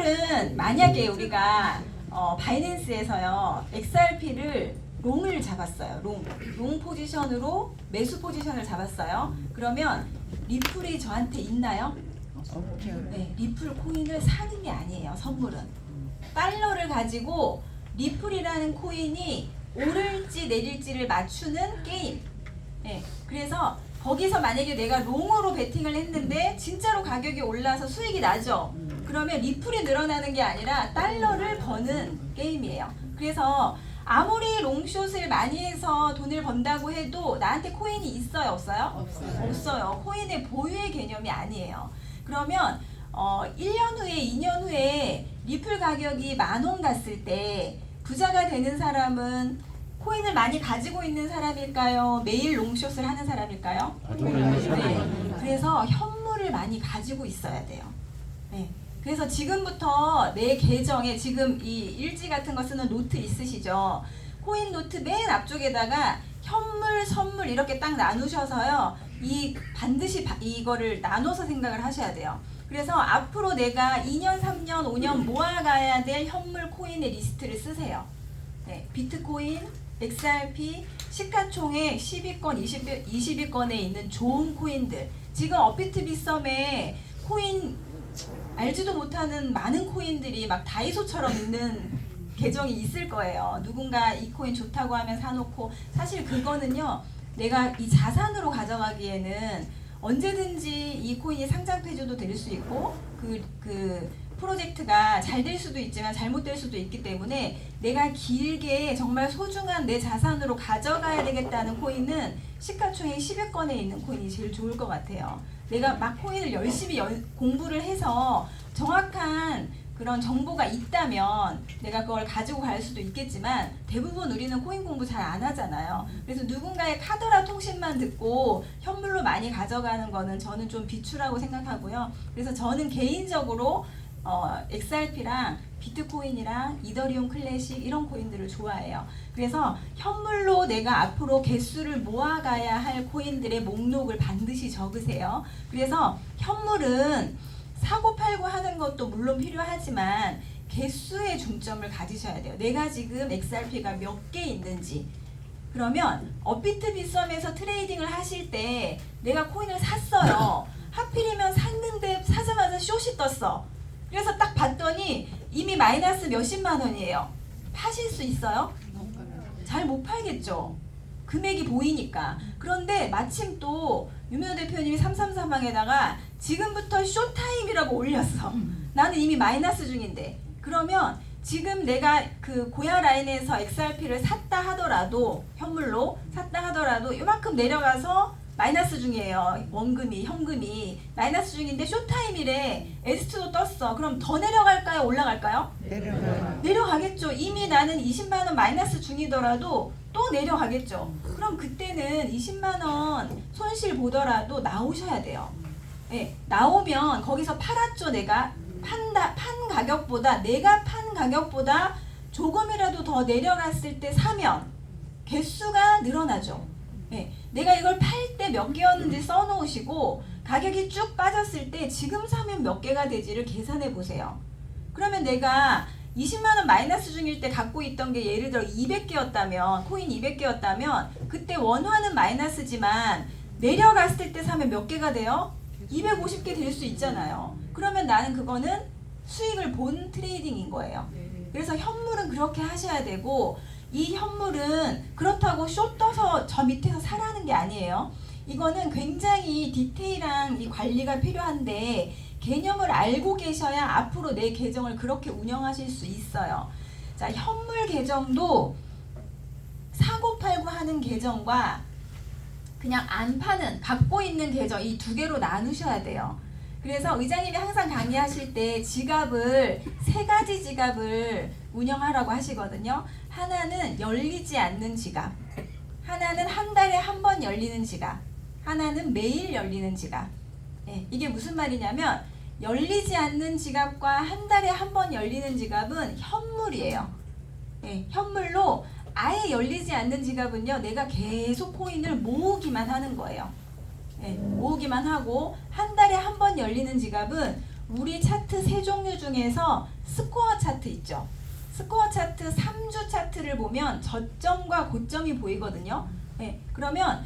현물은 만약에 우리가 바이낸스에서요 XRP를 롱을 잡았어요. 롱 포지션으로 매수 포지션을 잡았어요. 그러면 리플이 저한테 있나요? 네, 리플 코인을 사는 게 아니에요. 선물은 달러를 가지고 리플이라는 코인이 오를지 내릴지를 맞추는 게임. 네, 그래서 거기서 만약에 내가 롱으로 베팅을 했는데 진짜로 가격이 올라서 수익이 나죠. 그러면 리플이 늘어나는 게 아니라 달러를 버는 게임이에요. 그래서 아무리 롱숏을 많이 해서 돈을 번다고 해도 나한테 코인이 있어요, 없어요? 없어요. 코인의 보유의 개념이 아니에요. 그러면 1년 후에 2년 후에 리플 가격이 10,000원 갔을 때 부자가 되는 사람은 코인을 많이 가지고 있는 사람일까요? 매일 롱숏을 하는 사람일까요? 네. 그래서 현물을 많이 가지고 있어야 돼요. 네. 그래서 지금부터 내 계정에 지금 이 일지 같은 거 쓰는 노트 있으시죠? 코인 노트 맨 앞쪽에다가 현물, 선물 이렇게 딱 나누셔서요. 반드시 이거를 나눠서 생각을 하셔야 돼요. 그래서 앞으로 내가 2년, 3년, 5년 모아가야 될 현물 코인의 리스트를 쓰세요. 네, 비트코인, XRP, 시가총액 10위권, 20위권에 있는 좋은 코인들. 지금 업비트 빗썸에 코인 알지도 못하는 많은 코인들이 막 다이소처럼 있는 계정이 있을 거예요. 누군가 이 코인 좋다고 하면 사놓고, 사실 그거는요 내가 이 자산으로 가져가기에는 언제든지 이 코인이 상장 폐지도 될 수 있고 그 프로젝트가 잘 될 수도 있지만 잘못될 수도 있기 때문에 내가 길게 정말 소중한 내 자산으로 가져가야 되겠다는 코인은 시가총액 10위권에 있는 코인이 제일 좋을 것 같아요. 내가 막 코인을 열심히 공부를 해서 정확한 그런 정보가 있다면 내가 그걸 가지고 갈 수도 있겠지만 대부분 우리는 코인 공부 잘 안 하잖아요. 그래서 누군가의 카더라 통신만 듣고 현물로 많이 가져가는 거는 저는 좀 비추라고 생각하고요. 그래서 저는 개인적으로 XRP랑 비트코인이랑 이더리움 클래식 이런 코인들을 좋아해요. 그래서 현물로 내가 앞으로 개수를 모아가야 할 코인들의 목록을 반드시 적으세요. 그래서 현물은 사고 팔고 하는 것도 물론 필요하지만 개수의 중점을 가지셔야 돼요. 내가 지금 XRP가 몇 개 있는지. 그러면 업비트 빗썸에서 트레이딩을 하실 때 내가 코인을 샀어요. 하필이면 샀는데 사자마자 숏이 떴어. 그래서 딱 봤더니 이미 마이너스 몇십만 원이에요. 파실 수 있어요? 잘 못 팔겠죠. 금액이 보이니까. 그런데 마침 또 유명호 대표님이 333방에다가 지금부터 쇼타임이라고 올렸어. 나는 이미 마이너스 중인데. 그러면 지금 내가 그 고야 라인에서 XRP를 샀다 하더라도 현물로 샀다 하더라도 이만큼 내려가서 마이너스 중이에요. 원금이, 현금이 마이너스 중인데 쇼타임이래. S2도 떴어. 그럼 더 내려갈까요? 올라갈까요? 내려가겠죠. 이미 나는 20만 원 마이너스 중이더라도 또 내려가겠죠. 그럼 그때는 20만 원 손실 보더라도 나오셔야 돼요. 네, 나오면 거기서 팔았죠. 내가 판 가격보다 내가 판 가격보다 조금이라도 더 내려갔을 때 사면 개수가 늘어나죠. 네, 내가 이걸 팔 때 몇 개였는지 써놓으시고 가격이 쭉 빠졌을 때 지금 사면 몇 개가 되지를 계산해 보세요. 그러면 내가 20만 원 마이너스 중일 때 갖고 있던 게 예를 들어 200개였다면 코인 200개였다면 그때 원화는 마이너스지만 내려갔을 때 사면 몇 개가 돼요? 250개 될 수 있잖아요. 그러면 나는 그거는 수익을 본 트레이딩인 거예요. 그래서 현물은 그렇게 하셔야 되고 이 현물은 그렇다고 숏 떠서 저 밑에서 사라는 게 아니에요. 이거는 굉장히 디테일한 이 관리가 필요한데 개념을 알고 계셔야 앞으로 내 계정을 그렇게 운영하실 수 있어요. 자, 현물 계정도 사고 팔고 하는 계정과 그냥 안 파는 갖고 있는 계정 이 두 개로 나누셔야 돼요. 그래서 의장님이 항상 강의하실 때 지갑을 세 가지 지갑을 운영하라고 하시거든요. 하나는 열리지 않는 지갑, 하나는 한 달에 한 번 열리는 지갑, 하나는 매일 열리는 지갑. 네, 이게 무슨 말이냐면 열리지 않는 지갑과 한 달에 한 번 열리는 지갑은 현물이에요. 네, 현물로 아예 열리지 않는 지갑은요, 내가 계속 코인을 모으기만 하는 거예요. 네, 모으기만 하고 한 달에 한 번 열리는 지갑은 우리 차트 세 종류 중에서 스코어 차트 있죠. 스코어 차트 3주 차트를 보면 저점과 고점이 보이거든요. 네, 그러면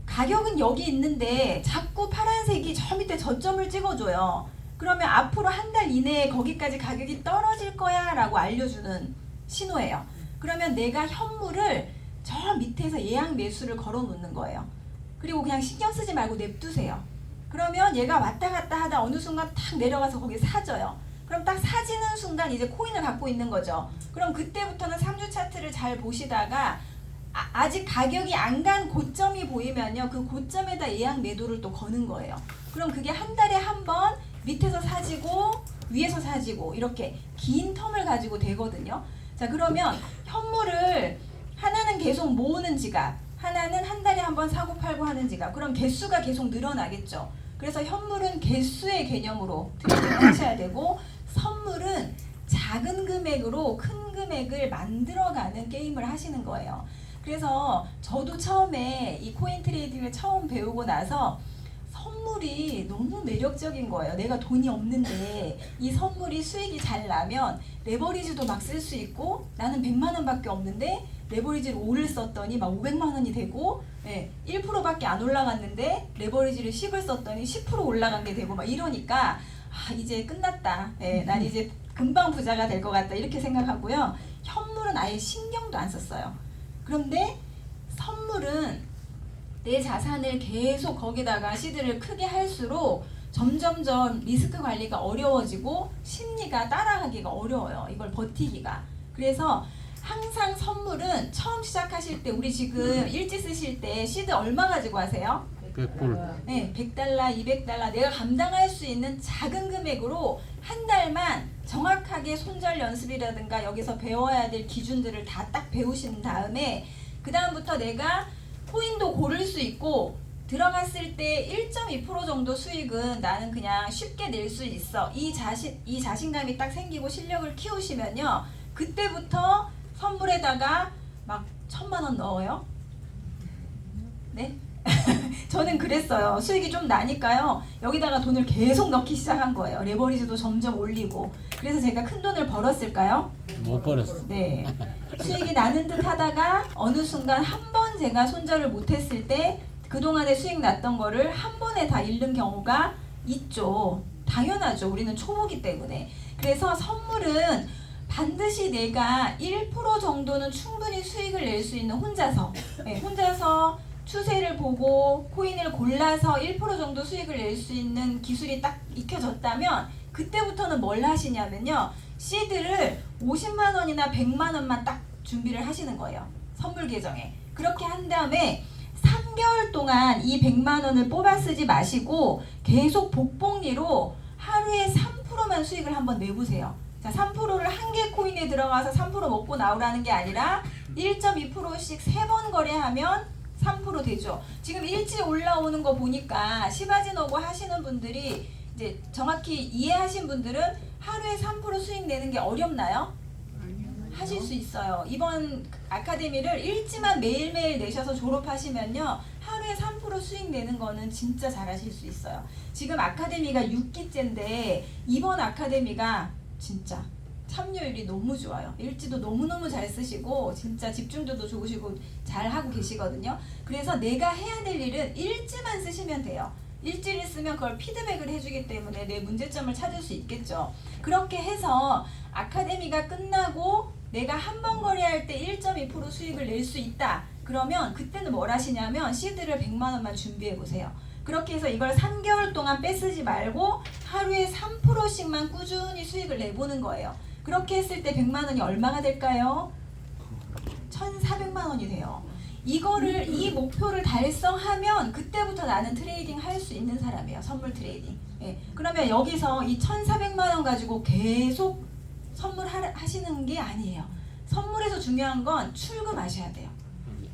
가격은 여기 있는데 자꾸 파란색이 저 밑에 저점을 찍어줘요. 그러면 앞으로 한 달 이내에 거기까지 가격이 떨어질 거야 라고 알려주는 신호예요. 그러면 내가 현물을 저 밑에서 예약 매수를 걸어 놓는 거예요. 그리고 그냥 신경 쓰지 말고 냅두세요. 그러면 얘가 왔다 갔다 하다 어느 순간 탁 내려가서 거기 사져요. 그럼 딱 사지는 순간 이제 코인을 갖고 있는 거죠. 그럼 그때부터는 3주 차트를 잘 보시다가 아직 가격이 안 간 고점이 보이면요, 그 고점에다 예약 매도를 또 거는 거예요. 그럼 그게 한 달에 한 번 밑에서 사지고 위에서 사지고 이렇게 긴 텀을 가지고 되거든요. 자, 그러면 현물을 하나는 계속 모으는 지갑, 하나는 한 달에 한 번 사고 팔고 하는 지갑. 그럼 개수가 계속 늘어나겠죠. 그래서 현물은 개수의 개념으로 트레이딩을 하셔야 되고, 선물은 작은 금액으로 큰 금액을 만들어가는 게임을 하시는 거예요. 그래서 저도 처음에 이 코인 트레이딩을 처음 배우고 나서 선물이 너무 매력적인 거예요. 내가 돈이 없는데 이 선물이 수익이 잘 나면 레버리지도 막 쓸 수 있고, 나는 100만 원밖에 없는데 레버리지를 5를 썼더니 막 500만 원이 되고, 1%밖에 안 올라갔는데 레버리지를 10을 썼더니 10% 올라간 게 되고 막 이러니까 이제 끝났다. 난 이제 금방 부자가 될 것 같다 이렇게 생각하고요. 현물은 아예 신경도 안 썼어요. 그런데 선물은 내 자산을 계속 거기다가 시드를 크게 할수록 점점점 리스크 관리가 어려워지고 심리가 따라가기가 어려워요. 이걸 버티기가. 그래서 항상 선물은 처음 시작하실 때, 우리 지금 일지 쓰실 때 시드 얼마 가지고 하세요? 100불. 네, 100달러, 200달러 내가 감당할 수 있는 작은 금액으로 한 달만 정확하게 손절 연습이라든가 여기서 배워야 될 기준들을 다 딱 배우신 다음에 그 다음부터 내가 코인도 고를 수 있고 들어갔을 때 1.2% 정도 수익은 나는 그냥 쉽게 낼 수 있어. 이 자신감이 딱 생기고 실력을 키우시면요, 그때부터 선물에다가 막 1000만 원 넣어요. 네? 저는 그랬어요. 수익이 좀 나니까요, 여기다가 돈을 계속 넣기 시작한 거예요. 레버리지도 점점 올리고. 그래서 제가 큰 돈을 벌었을까요? 못 벌었어. 네. 수익이 나는 듯 하다가 어느 순간 한 번 제가 손절을 못했을 때 그동안에 수익 났던 거를 한 번에 다 잃는 경우가 있죠. 당연하죠. 우리는 초보기 때문에. 그래서 선물은 반드시 내가 1% 정도는 충분히 수익을 낼 수 있는, 혼자서 추세를 보고 코인을 골라서 1% 정도 수익을 낼 수 있는 기술이 딱 익혀졌다면 그때부터는 뭘 하시냐면요, 시드를 50만 원이나 100만 원만 딱 준비를 하시는 거예요. 선물 계정에. 그렇게 한 다음에 3개월 동안 이 100만 원을 뽑아 쓰지 마시고 계속 복봉리로 하루에 3%만 수익을 한번 내보세요. 자, 3%를 한 개 코인에 들어가서 3% 먹고 나오라는 게 아니라 1.2%씩 3번 거래하면 3% 되죠. 지금 일찍 올라오는 거 보니까 시바지노고 하시는 분들이 이제 정확히 이해하신 분들은 하루에 3% 수익 내는 게 어렵나요? 하실 수 있어요. 이번 아카데미를 일지만 매일매일 내셔서 졸업하시면요, 하루에 3% 수익 내는 거는 진짜 잘하실 수 있어요. 지금 아카데미가 6기째인데 이번 아카데미가 진짜 참여율이 너무 좋아요. 일지도 너무너무 잘 쓰시고 진짜 집중도도 좋으시고 잘 하고 계시거든요. 그래서 내가 해야 될 일은 일지만 쓰시면 돼요. 일지를 쓰면 그걸 피드백을 해주기 때문에 내 문제점을 찾을 수 있겠죠. 그렇게 해서 아카데미가 끝나고 내가 한 번 거래할 때 1.2% 수익을 낼 수 있다. 그러면 그때는 뭘 하시냐면 시드를 100만 원만 준비해 보세요. 그렇게 해서 이걸 3개월 동안 빼쓰지 말고 하루에 3%씩만 꾸준히 수익을 내보는 거예요. 그렇게 했을 때 100만 원이 얼마가 될까요? 1,400만 원이 돼요. 이거를, 이 목표를 달성하면 그때부터 나는 트레이딩 할 수 있는 사람이에요. 선물 트레이딩. 그러면 여기서 이 1,400만 원 가지고 계속 선물하시는 게 아니에요. 선물에서 중요한 건 출금하셔야 돼요.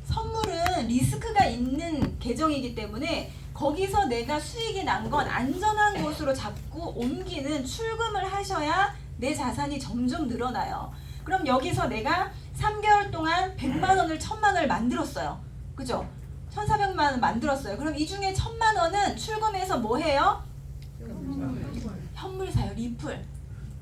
선물은 리스크가 있는 계정이기 때문에 거기서 내가 수익이 난 건 안전한 곳으로 잡고 옮기는 출금을 하셔야 내 자산이 점점 늘어나요. 그럼 여기서 내가 3개월 동안 100만 원을 1000만 원을 만들었어요. 그죠? 1400만 원 만들었어요. 그럼 이 중에 1000만 원은 출금해서 뭐 해요? 현물 사요. 리플.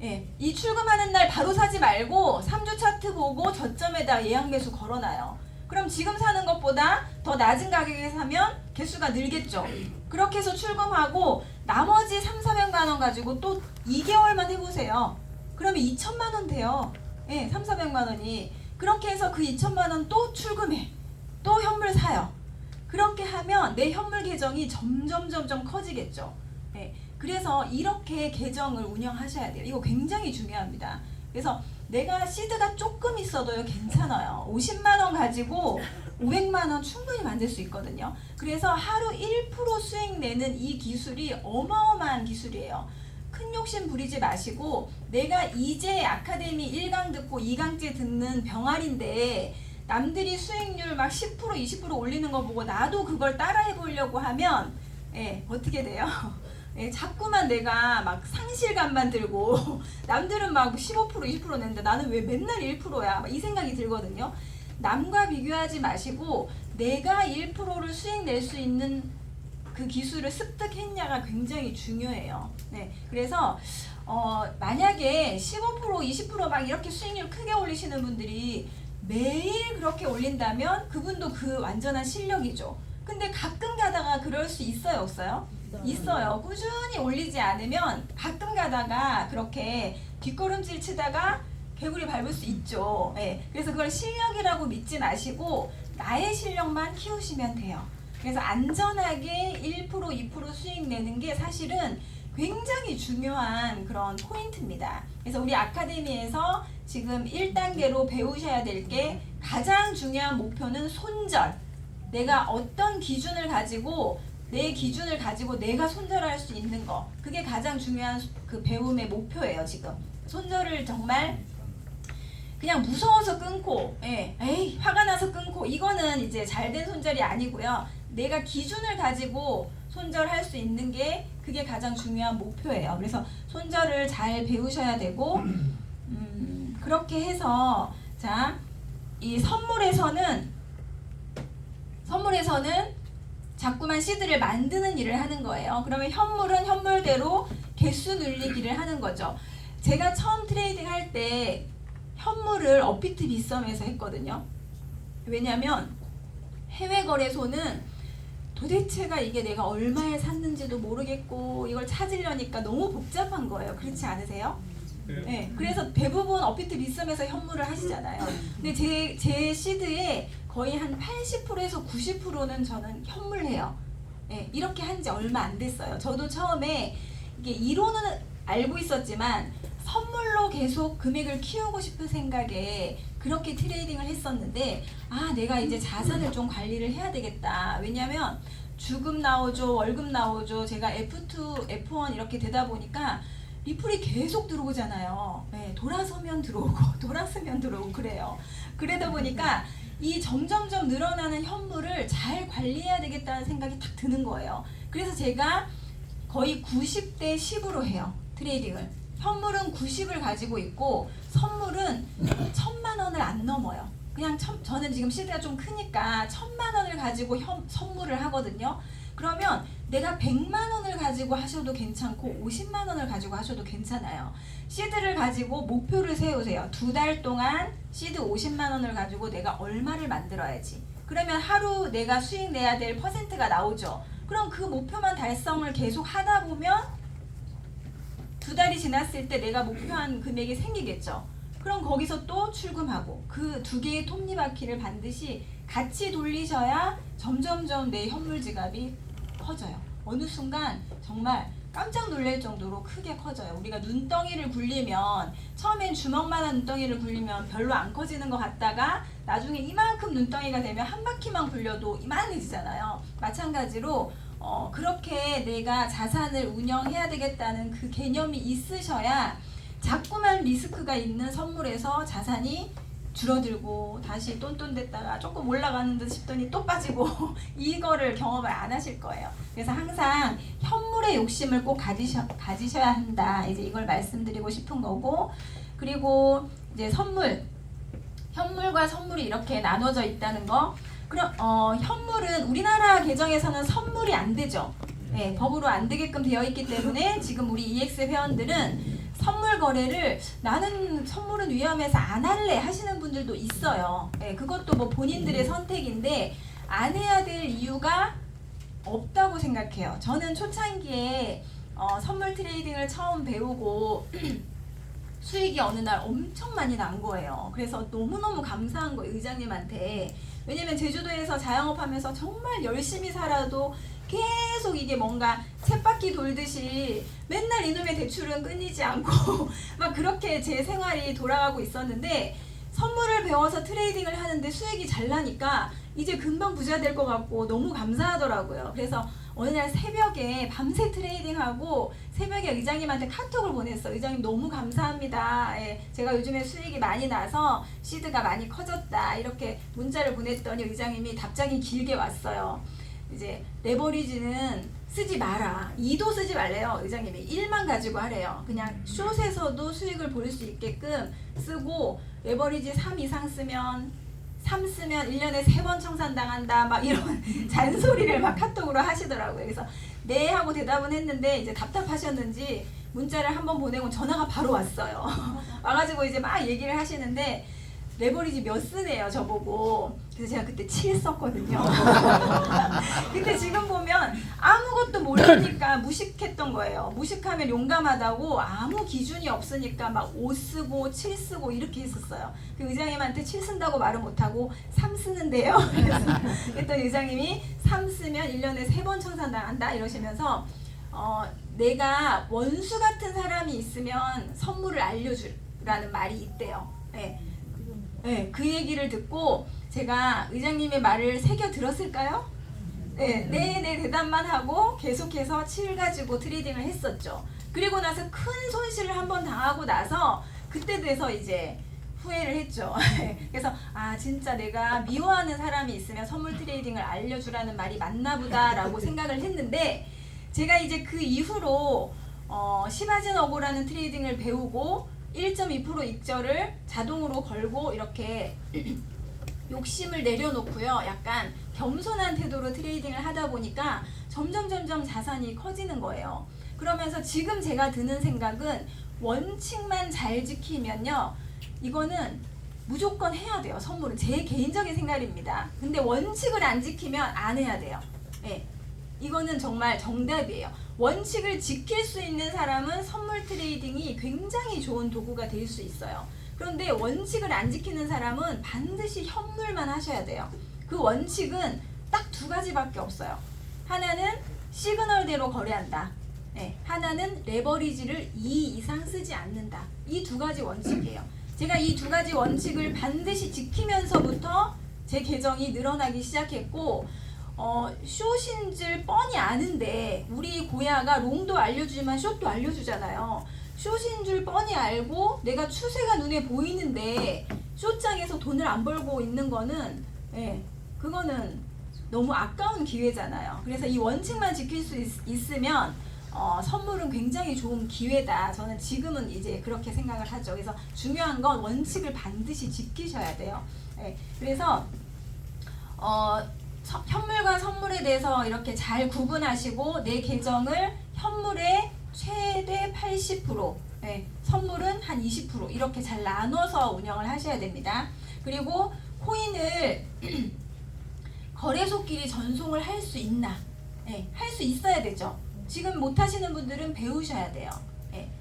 예, 이 출금하는 날 바로 사지 말고 3주 차트 보고 저점에다 예약 매수 걸어놔요. 그럼 지금 사는 것보다 더 낮은 가격에 사면 개수가 늘겠죠. 그렇게 해서 출금하고 나머지 3,400만 원 가지고 또 2개월만 해보세요. 그러면 2천만 원 돼요. 예, 3,400만 원이. 그렇게 해서 그 2천만 원 또 출금해. 또 현물 사요. 그렇게 하면 내 현물 계정이 점점 커지겠죠. 예, 그래서 이렇게 계정을 운영하셔야 돼요. 이거 굉장히 중요합니다. 그래서 내가 시드가 조금 있어도요 괜찮아요. 50만 원 가지고 500만 원 충분히 만들 수 있거든요. 그래서 하루 1% 수익 내는 이 기술이 어마어마한 기술이에요. 큰 욕심 부리지 마시고 내가 이제 아카데미 1강 듣고 2강째 듣는 병아리인데 남들이 수익률 막 10% 20% 올리는 거 보고 나도 그걸 따라해 보려고 하면 어떻게 돼요? 자꾸만 내가 막 상실감만 들고 남들은 막 15% 20% 낸다 나는 왜 맨날 1%야 이 생각이 들거든요. 남과 비교하지 마시고 내가 1%를 수익 낼 수 있는 그 기술을 습득했냐가 굉장히 중요해요. 그래서 만약에 15% 20% 이렇게 수익률 크게 올리시는 분들이 매일 그렇게 올린다면 그분도 그 완전한 실력이죠. 근데 가끔 가다가 그럴 수 있어요, 없어요? 있어요. 꾸준히 올리지 않으면 가끔 가다가 그렇게 뒷걸음질 치다가 개구리 밟을 수 있죠. 그래서 그걸 실력이라고 믿지 마시고 나의 실력만 키우시면 돼요. 그래서 안전하게 1% 2% 수익 내는 게 사실은 굉장히 중요한 그런 포인트입니다. 그래서 우리 아카데미에서 지금 1단계로 배우셔야 될 게 가장 중요한 목표는 손절. 내가 어떤 기준을 가지고 내 기준을 가지고 내가 손절할 수 있는 거. 그게 가장 중요한 그 배움의 목표예요, 지금. 손절을 정말 그냥 무서워서 끊고, 에이, 화가 나서 끊고, 이거는 이제 잘된 손절이 아니고요. 내가 기준을 가지고 손절할 수 있는 게 그게 가장 중요한 목표예요. 그래서 손절을 잘 배우셔야 되고, 그렇게 해서, 자, 이 선물에서는 자꾸만 시드를 만드는 일을 하는 거예요. 그러면 현물은 현물대로 개수 늘리기를 하는 거죠. 제가 처음 트레이딩 할 때 현물을 업비트 빗썸에서 했거든요. 왜냐면 해외 거래소는 도대체가 이게 내가 얼마에 샀는지도 모르겠고 이걸 찾으려니까 너무 복잡한 거예요. 그렇지 않으세요? 네, 그래서 대부분 업비트 빗썸에서 현물을 하시잖아요. 근데 제 시드에 거의 한 80%에서 90%는 저는 현물해요. 이렇게 한 지 얼마 안 됐어요. 저도 처음에 이게 이론은 알고 있었지만 선물로 계속 금액을 키우고 싶은 생각에 그렇게 트레이딩을 했었는데 내가 이제 자산을 좀 관리를 해야 되겠다. 왜냐면 주금 나오죠, 월급 나오죠. 제가 F2, F1 이렇게 되다 보니까 리플이 계속 들어오잖아요. 돌아서면 들어오고 돌아서면 들어오고 그래요. 그러다 보니까 이 점점점 늘어나는 현물을 잘 관리해야 되겠다는 생각이 딱 드는 거예요. 그래서 제가 거의 90대 10으로 해요. 트레이딩을. 현물은 90을 가지고 있고 선물은 1,000만 원을 안 넘어요. 그냥 저는 지금 시드가 좀 크니까 1,000만 원을 가지고 선물을 하거든요. 그러면 내가 100만 원을 가지고 하셔도 괜찮고 50만 원을 가지고 하셔도 괜찮아요. 시드를 가지고 목표를 세우세요. 2달 동안 시드 50만 원을 가지고 내가 얼마를 만들어야지. 그러면 하루 내가 수익 내야 될 퍼센트가 나오죠. 그럼 그 목표만 달성을 계속 하다 보면 2달이 지났을 때 내가 목표한 금액이 생기겠죠. 그럼 거기서 또 출금하고 그 2개의 톱니바퀴를 반드시 같이 돌리셔야 점점점 내 현물 지갑이 커져요. 어느 순간 정말 깜짝 놀랄 정도로 크게 커져요. 우리가 눈덩이를 굴리면 처음엔 주먹만한 눈덩이를 굴리면 별로 안 커지는 것 같다가 나중에 이만큼 눈덩이가 되면 한 바퀴만 굴려도 이만해지잖아요. 마찬가지로 그렇게 내가 자산을 운영해야 되겠다는 그 개념이 있으셔야 자꾸만 리스크가 있는 선물에서 자산이 줄어들고 다시 똔똔댔다가 조금 올라가는 듯 싶더니 또 빠지고 이거를 경험을 안 하실 거예요. 그래서 항상 현물의 욕심을 꼭 가지셔야 한다. 이제 이걸 말씀드리고 싶은 거고, 그리고 이제 현물과 선물이 이렇게 나눠져 있다는 거. 그럼 현물은 우리나라 계정에서는 선물이 안 되죠. 네, 법으로 안 되게끔 되어 있기 때문에 지금 우리 EX 회원들은 선물 거래를 나는 선물은 위험해서 안 할래 하시는 분들도 있어요. 네, 그것도 뭐 본인들의 선택인데 안 해야 될 이유가 없다고 생각해요. 저는 초창기에 선물 트레이딩을 처음 배우고 수익이 어느 날 엄청 많이 난 거예요. 그래서 너무너무 감사한 거예요, 의장님한테. 왜냐면 제주도에서 자영업 하면서 정말 열심히 살아도 계속 이게 뭔가 쳇바퀴 돌듯이 맨날 이놈의 대출은 끊이지 않고 막 그렇게 제 생활이 돌아가고 있었는데, 선물을 배워서 트레이딩을 하는데 수익이 잘 나니까 이제 금방 부자 될 것 같고 너무 감사하더라고요. 그래서 어느 날 새벽에 밤새 트레이딩하고 새벽에 의장님한테 카톡을 보냈어요. 의장님 너무 감사합니다. 예, 제가 요즘에 수익이 많이 나서 시드가 많이 커졌다. 이렇게 문자를 보냈더니 의장님이 답장이 길게 왔어요. 이제 레버리지는 쓰지 마라. 2도 쓰지 말래요. 의장님이 1만 가지고 하래요. 그냥 숏에서도 수익을 볼 수 있게끔 쓰고, 레버리지 3 이상 쓰면 3 쓰면 1년에 3번 청산당한다 막 이런 잔소리를 막 카톡으로 하시더라고요. 그래서 네 하고 대답은 했는데 이제 답답하셨는지 문자를 한번 보내고 전화가 바로 왔어요. 와가지고 이제 막 얘기를 하시는데 레버리지 몇 쓰네요 저보고. 그래서 제가 그때 7 썼거든요. 근데 지금 보면 아무것도 모르니까 무식했던 거예요. 무식하면 용감하다고 아무 기준이 없으니까 막 5 쓰고 7 쓰고 이렇게 했었어요. 그 의장님한테 7 쓴다고 말을 못하고 3 쓰는데요. 그랬더니 의장님이 3 쓰면 1년에 3번 청산당한다 이러시면서 내가 원수 같은 사람이 있으면 선물을 알려주라는 말이 있대요. 네. 네, 그 얘기를 듣고 제가 의장님의 말을 새겨 들었을까요? 네, 네 대답만 하고 계속해서 7 가지고 트레이딩을 했었죠. 그리고 나서 큰 손실을 한번 당하고 나서 그때 돼서 이제 후회를 했죠. 그래서 진짜 내가 미워하는 사람이 있으면 선물 트레이딩을 알려주라는 말이 맞나 보다라고 생각을 했는데, 제가 이제 그 이후로 시바진 어고라는 트레이딩을 배우고 1.2% 익절을 자동으로 걸고 이렇게 욕심을 내려놓고요. 약간 겸손한 태도로 트레이딩을 하다 보니까 점점 자산이 커지는 거예요. 그러면서 지금 제가 드는 생각은 원칙만 잘 지키면요, 이거는 무조건 해야 돼요. 선물은 제 개인적인 생각입니다. 근데 원칙을 안 지키면 안 해야 돼요. 네. 이거는 정말 정답이에요. 원칙을 지킬 수 있는 사람은 선물 트레이딩이 굉장히 좋은 도구가 될 수 있어요. 그런데 원칙을 안 지키는 사람은 반드시 현물만 하셔야 돼요. 그 원칙은 딱 2가지밖에 없어요. 하나는 시그널대로 거래한다. 네, 하나는 레버리지를 2 이상 쓰지 않는다. 이 2가지 원칙이에요. 제가 이 2가지 원칙을 반드시 지키면서부터 제 계정이 늘어나기 시작했고, 숏인 줄 뻔히 아는데, 우리 고야가 롱도 알려주지만 숏도 알려주잖아요. 숏인 줄 뻔히 알고 내가 추세가 눈에 보이는데 숏장에서 돈을 안 벌고 있는 거는, 그거는 너무 아까운 기회잖아요. 그래서 이 원칙만 지킬 수 있으면 선물은 굉장히 좋은 기회다. 저는 지금은 이제 그렇게 생각을 하죠. 그래서 중요한 건 원칙을 반드시 지키셔야 돼요. 그래서 현물과 선물에 대해서 이렇게 잘 구분하시고, 내 계정을 현물의 최대 80%, 선물은 한 20% 이렇게 잘 나눠서 운영을 하셔야 됩니다. 그리고 코인을 거래소끼리 전송을 할 수 있나? 할 수 있어야 되죠. 지금 못 하시는 분들은 배우셔야 돼요.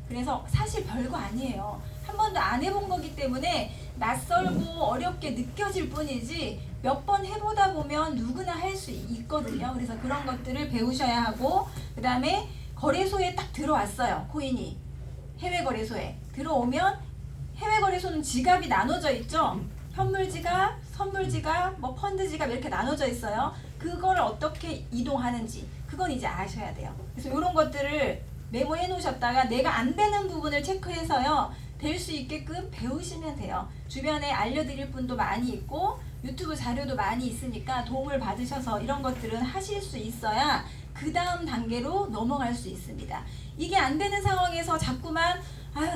그래서 사실 별거 아니에요. 한 번도 안 해본 거기 때문에 낯설고 어렵게 느껴질 뿐이지, 몇 번 해보다 보면 누구나 할 수 있거든요. 그래서 그런 것들을 배우셔야 하고, 그 다음에 거래소에 딱 들어왔어요. 코인이 해외 거래소에 들어오면, 해외 거래소는 지갑이 나눠져 있죠. 현물 지갑, 선물 지갑, 뭐 펀드 지갑 이렇게 나눠져 있어요. 그걸 어떻게 이동하는지 그건 이제 아셔야 돼요. 그래서 이런 것들을 메모해 놓으셨다가 내가 안 되는 부분을 체크해서요, 될 수 있게끔 배우시면 돼요. 주변에 알려드릴 분도 많이 있고 유튜브 자료도 많이 있으니까 도움을 받으셔서 이런 것들은 하실 수 있어야 그 다음 단계로 넘어갈 수 있습니다. 이게 안 되는 상황에서 자꾸만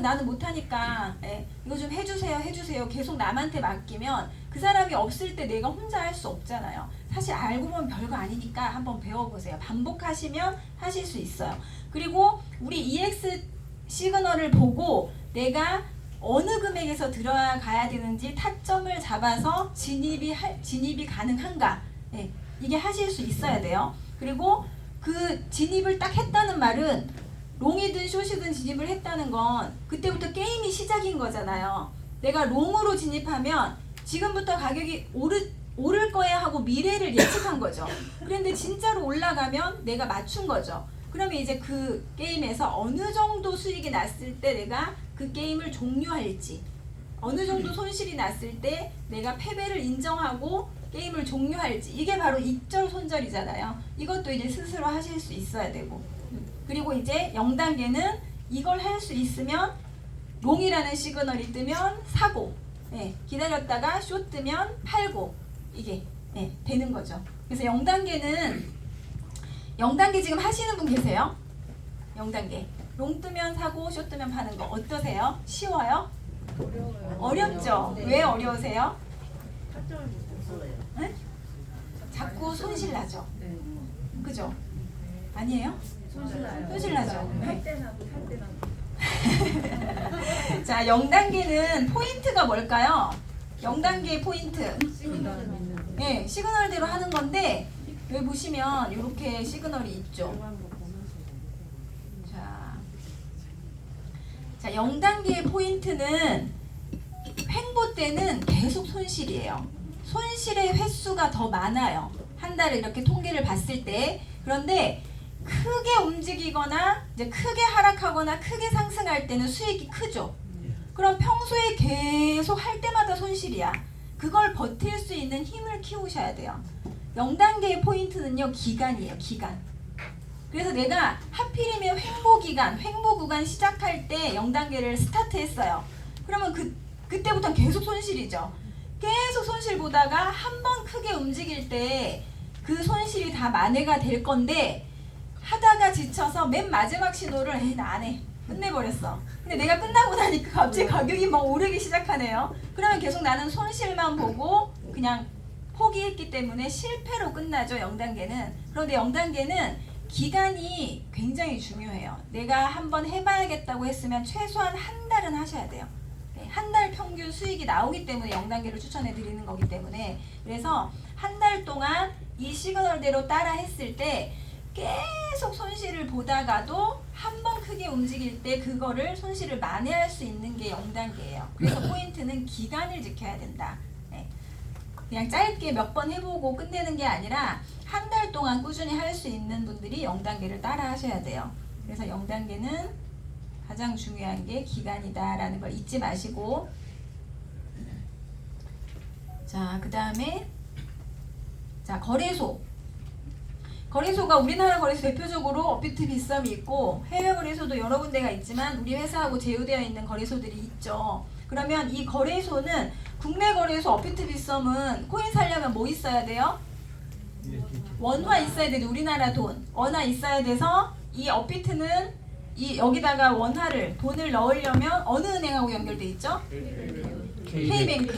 나는 못하니까 이거 좀 해주세요 계속 남한테 맡기면 그 사람이 없을 때 내가 혼자 할 수 없잖아요. 사실 알고 보면 별거 아니니까 한번 배워보세요. 반복하시면 하실 수 있어요. 그리고 우리 EX 시그널을 보고 내가 어느 금액에서 들어가야 되는지 타점을 잡아서 진입이 가능한가, 네, 이게 하실 수 있어야 돼요. 그리고 그 진입을 딱 했다는 말은 롱이든 숏이든 진입을 했다는 건 그때부터 게임이 시작인 거잖아요. 내가 롱으로 진입하면 지금부터 가격이 오를 거야 하고 미래를 예측한 거죠. 그런데 진짜로 올라가면 내가 맞춘 거죠. 그러면 이제 그 게임에서 어느 정도 수익이 났을 때 내가 그 게임을 종료할지, 어느 정도 손실이 났을 때 내가 패배를 인정하고 게임을 종료할지, 이게 바로 익절 손절이잖아요. 이것도 이제 스스로 하실 수 있어야 되고, 그리고 이제 0단계는 이걸 할 수 있으면 롱이라는 시그널이 뜨면 사고, 예, 기다렸다가 숏 뜨면 팔고, 이게 예, 되는 거죠. 그래서 0단계 지금 하시는 분 계세요? 0단계 롱 뜨면 사고 숏 뜨면 파는 거 어떠세요? 쉬워요? 어려워요. 어렵죠? 네. 왜 어려우세요? 타점을 못 써요. 네? 자꾸 손실 나죠? 네. 그죠? 아니에요? 손실 나요. 손실 나죠? 네. 할 때나고 살 때나. 자, 0단계는 포인트가 뭘까요? 0단계의 포인트. 네, 시그널대로 하는 건데 여기 보시면 이렇게 시그널이 있죠. 자, 0단계의 포인트는 횡보 때는 계속 손실이에요. 손실의 횟수가 더 많아요. 한 달에 이렇게 통계를 봤을 때. 그런데 크게 움직이거나 이제 크게 하락하거나 크게 상승할 때는 수익이 크죠. 그럼 평소에 계속 할 때마다 손실이야. 그걸 버틸 수 있는 힘을 키우셔야 돼요. 0단계의 포인트는요, 기간이에요, 기간. 그래서 내가 하필이면 횡보 구간 시작할 때 0단계를 스타트했어요. 그러면 그때부터는 계속 손실이죠. 계속 손실 보다가 한 번 크게 움직일 때 그 손실이 다 만회가 될 건데 하다가 지쳐서 맨 마지막 신호를 에이 나 안 해. 끝내버렸어. 근데 내가 끝나고 나니까 갑자기 가격이 막 오르기 시작하네요. 그러면 계속 나는 손실만 보고 그냥 포기했기 때문에 실패로 끝나죠. 0단계는. 그런데 0단계는 기간이 굉장히 중요해요. 내가 한번 해봐야겠다고 했으면 최소한 한 달은 하셔야 돼요. 네, 한 달 평균 수익이 나오기 때문에 0단계를 추천해 드리는 거기 때문에, 그래서 한 달 동안 이 시그널대로 따라 했을 때 계속 손실을 보다가도 한 번 크게 움직일 때 그거를 손실을 만회할 수 있는 게 0단계예요. 그래서 포인트는 기간을 지켜야 된다. 네. 그냥 짧게 몇 번 해보고 끝내는 게 아니라 한 달 동안 꾸준히 할 수 있는 분들이 0단계를 따라 하셔야 돼요. 그래서 0단계는 가장 중요한 게 기간이다라는 걸 잊지 마시고, 자, 그 다음에 자, 거래소가 우리나라 거래소 대표적으로 업비트 빗썸이 있고 해외 거래소도 여러 군데가 있지만 우리 회사하고 제휴되어 있는 거래소들이 있죠. 그러면 이 거래소는, 국내 거래소 업비트 빗썸은 코인 살려면 뭐 있어야 돼요? 원화 있어야 되죠. 우리나라 돈 원화 있어야 돼서 이 업비트는 여기다가 돈을 넣으려면 어느 은행하고 연결돼 있죠? K뱅크.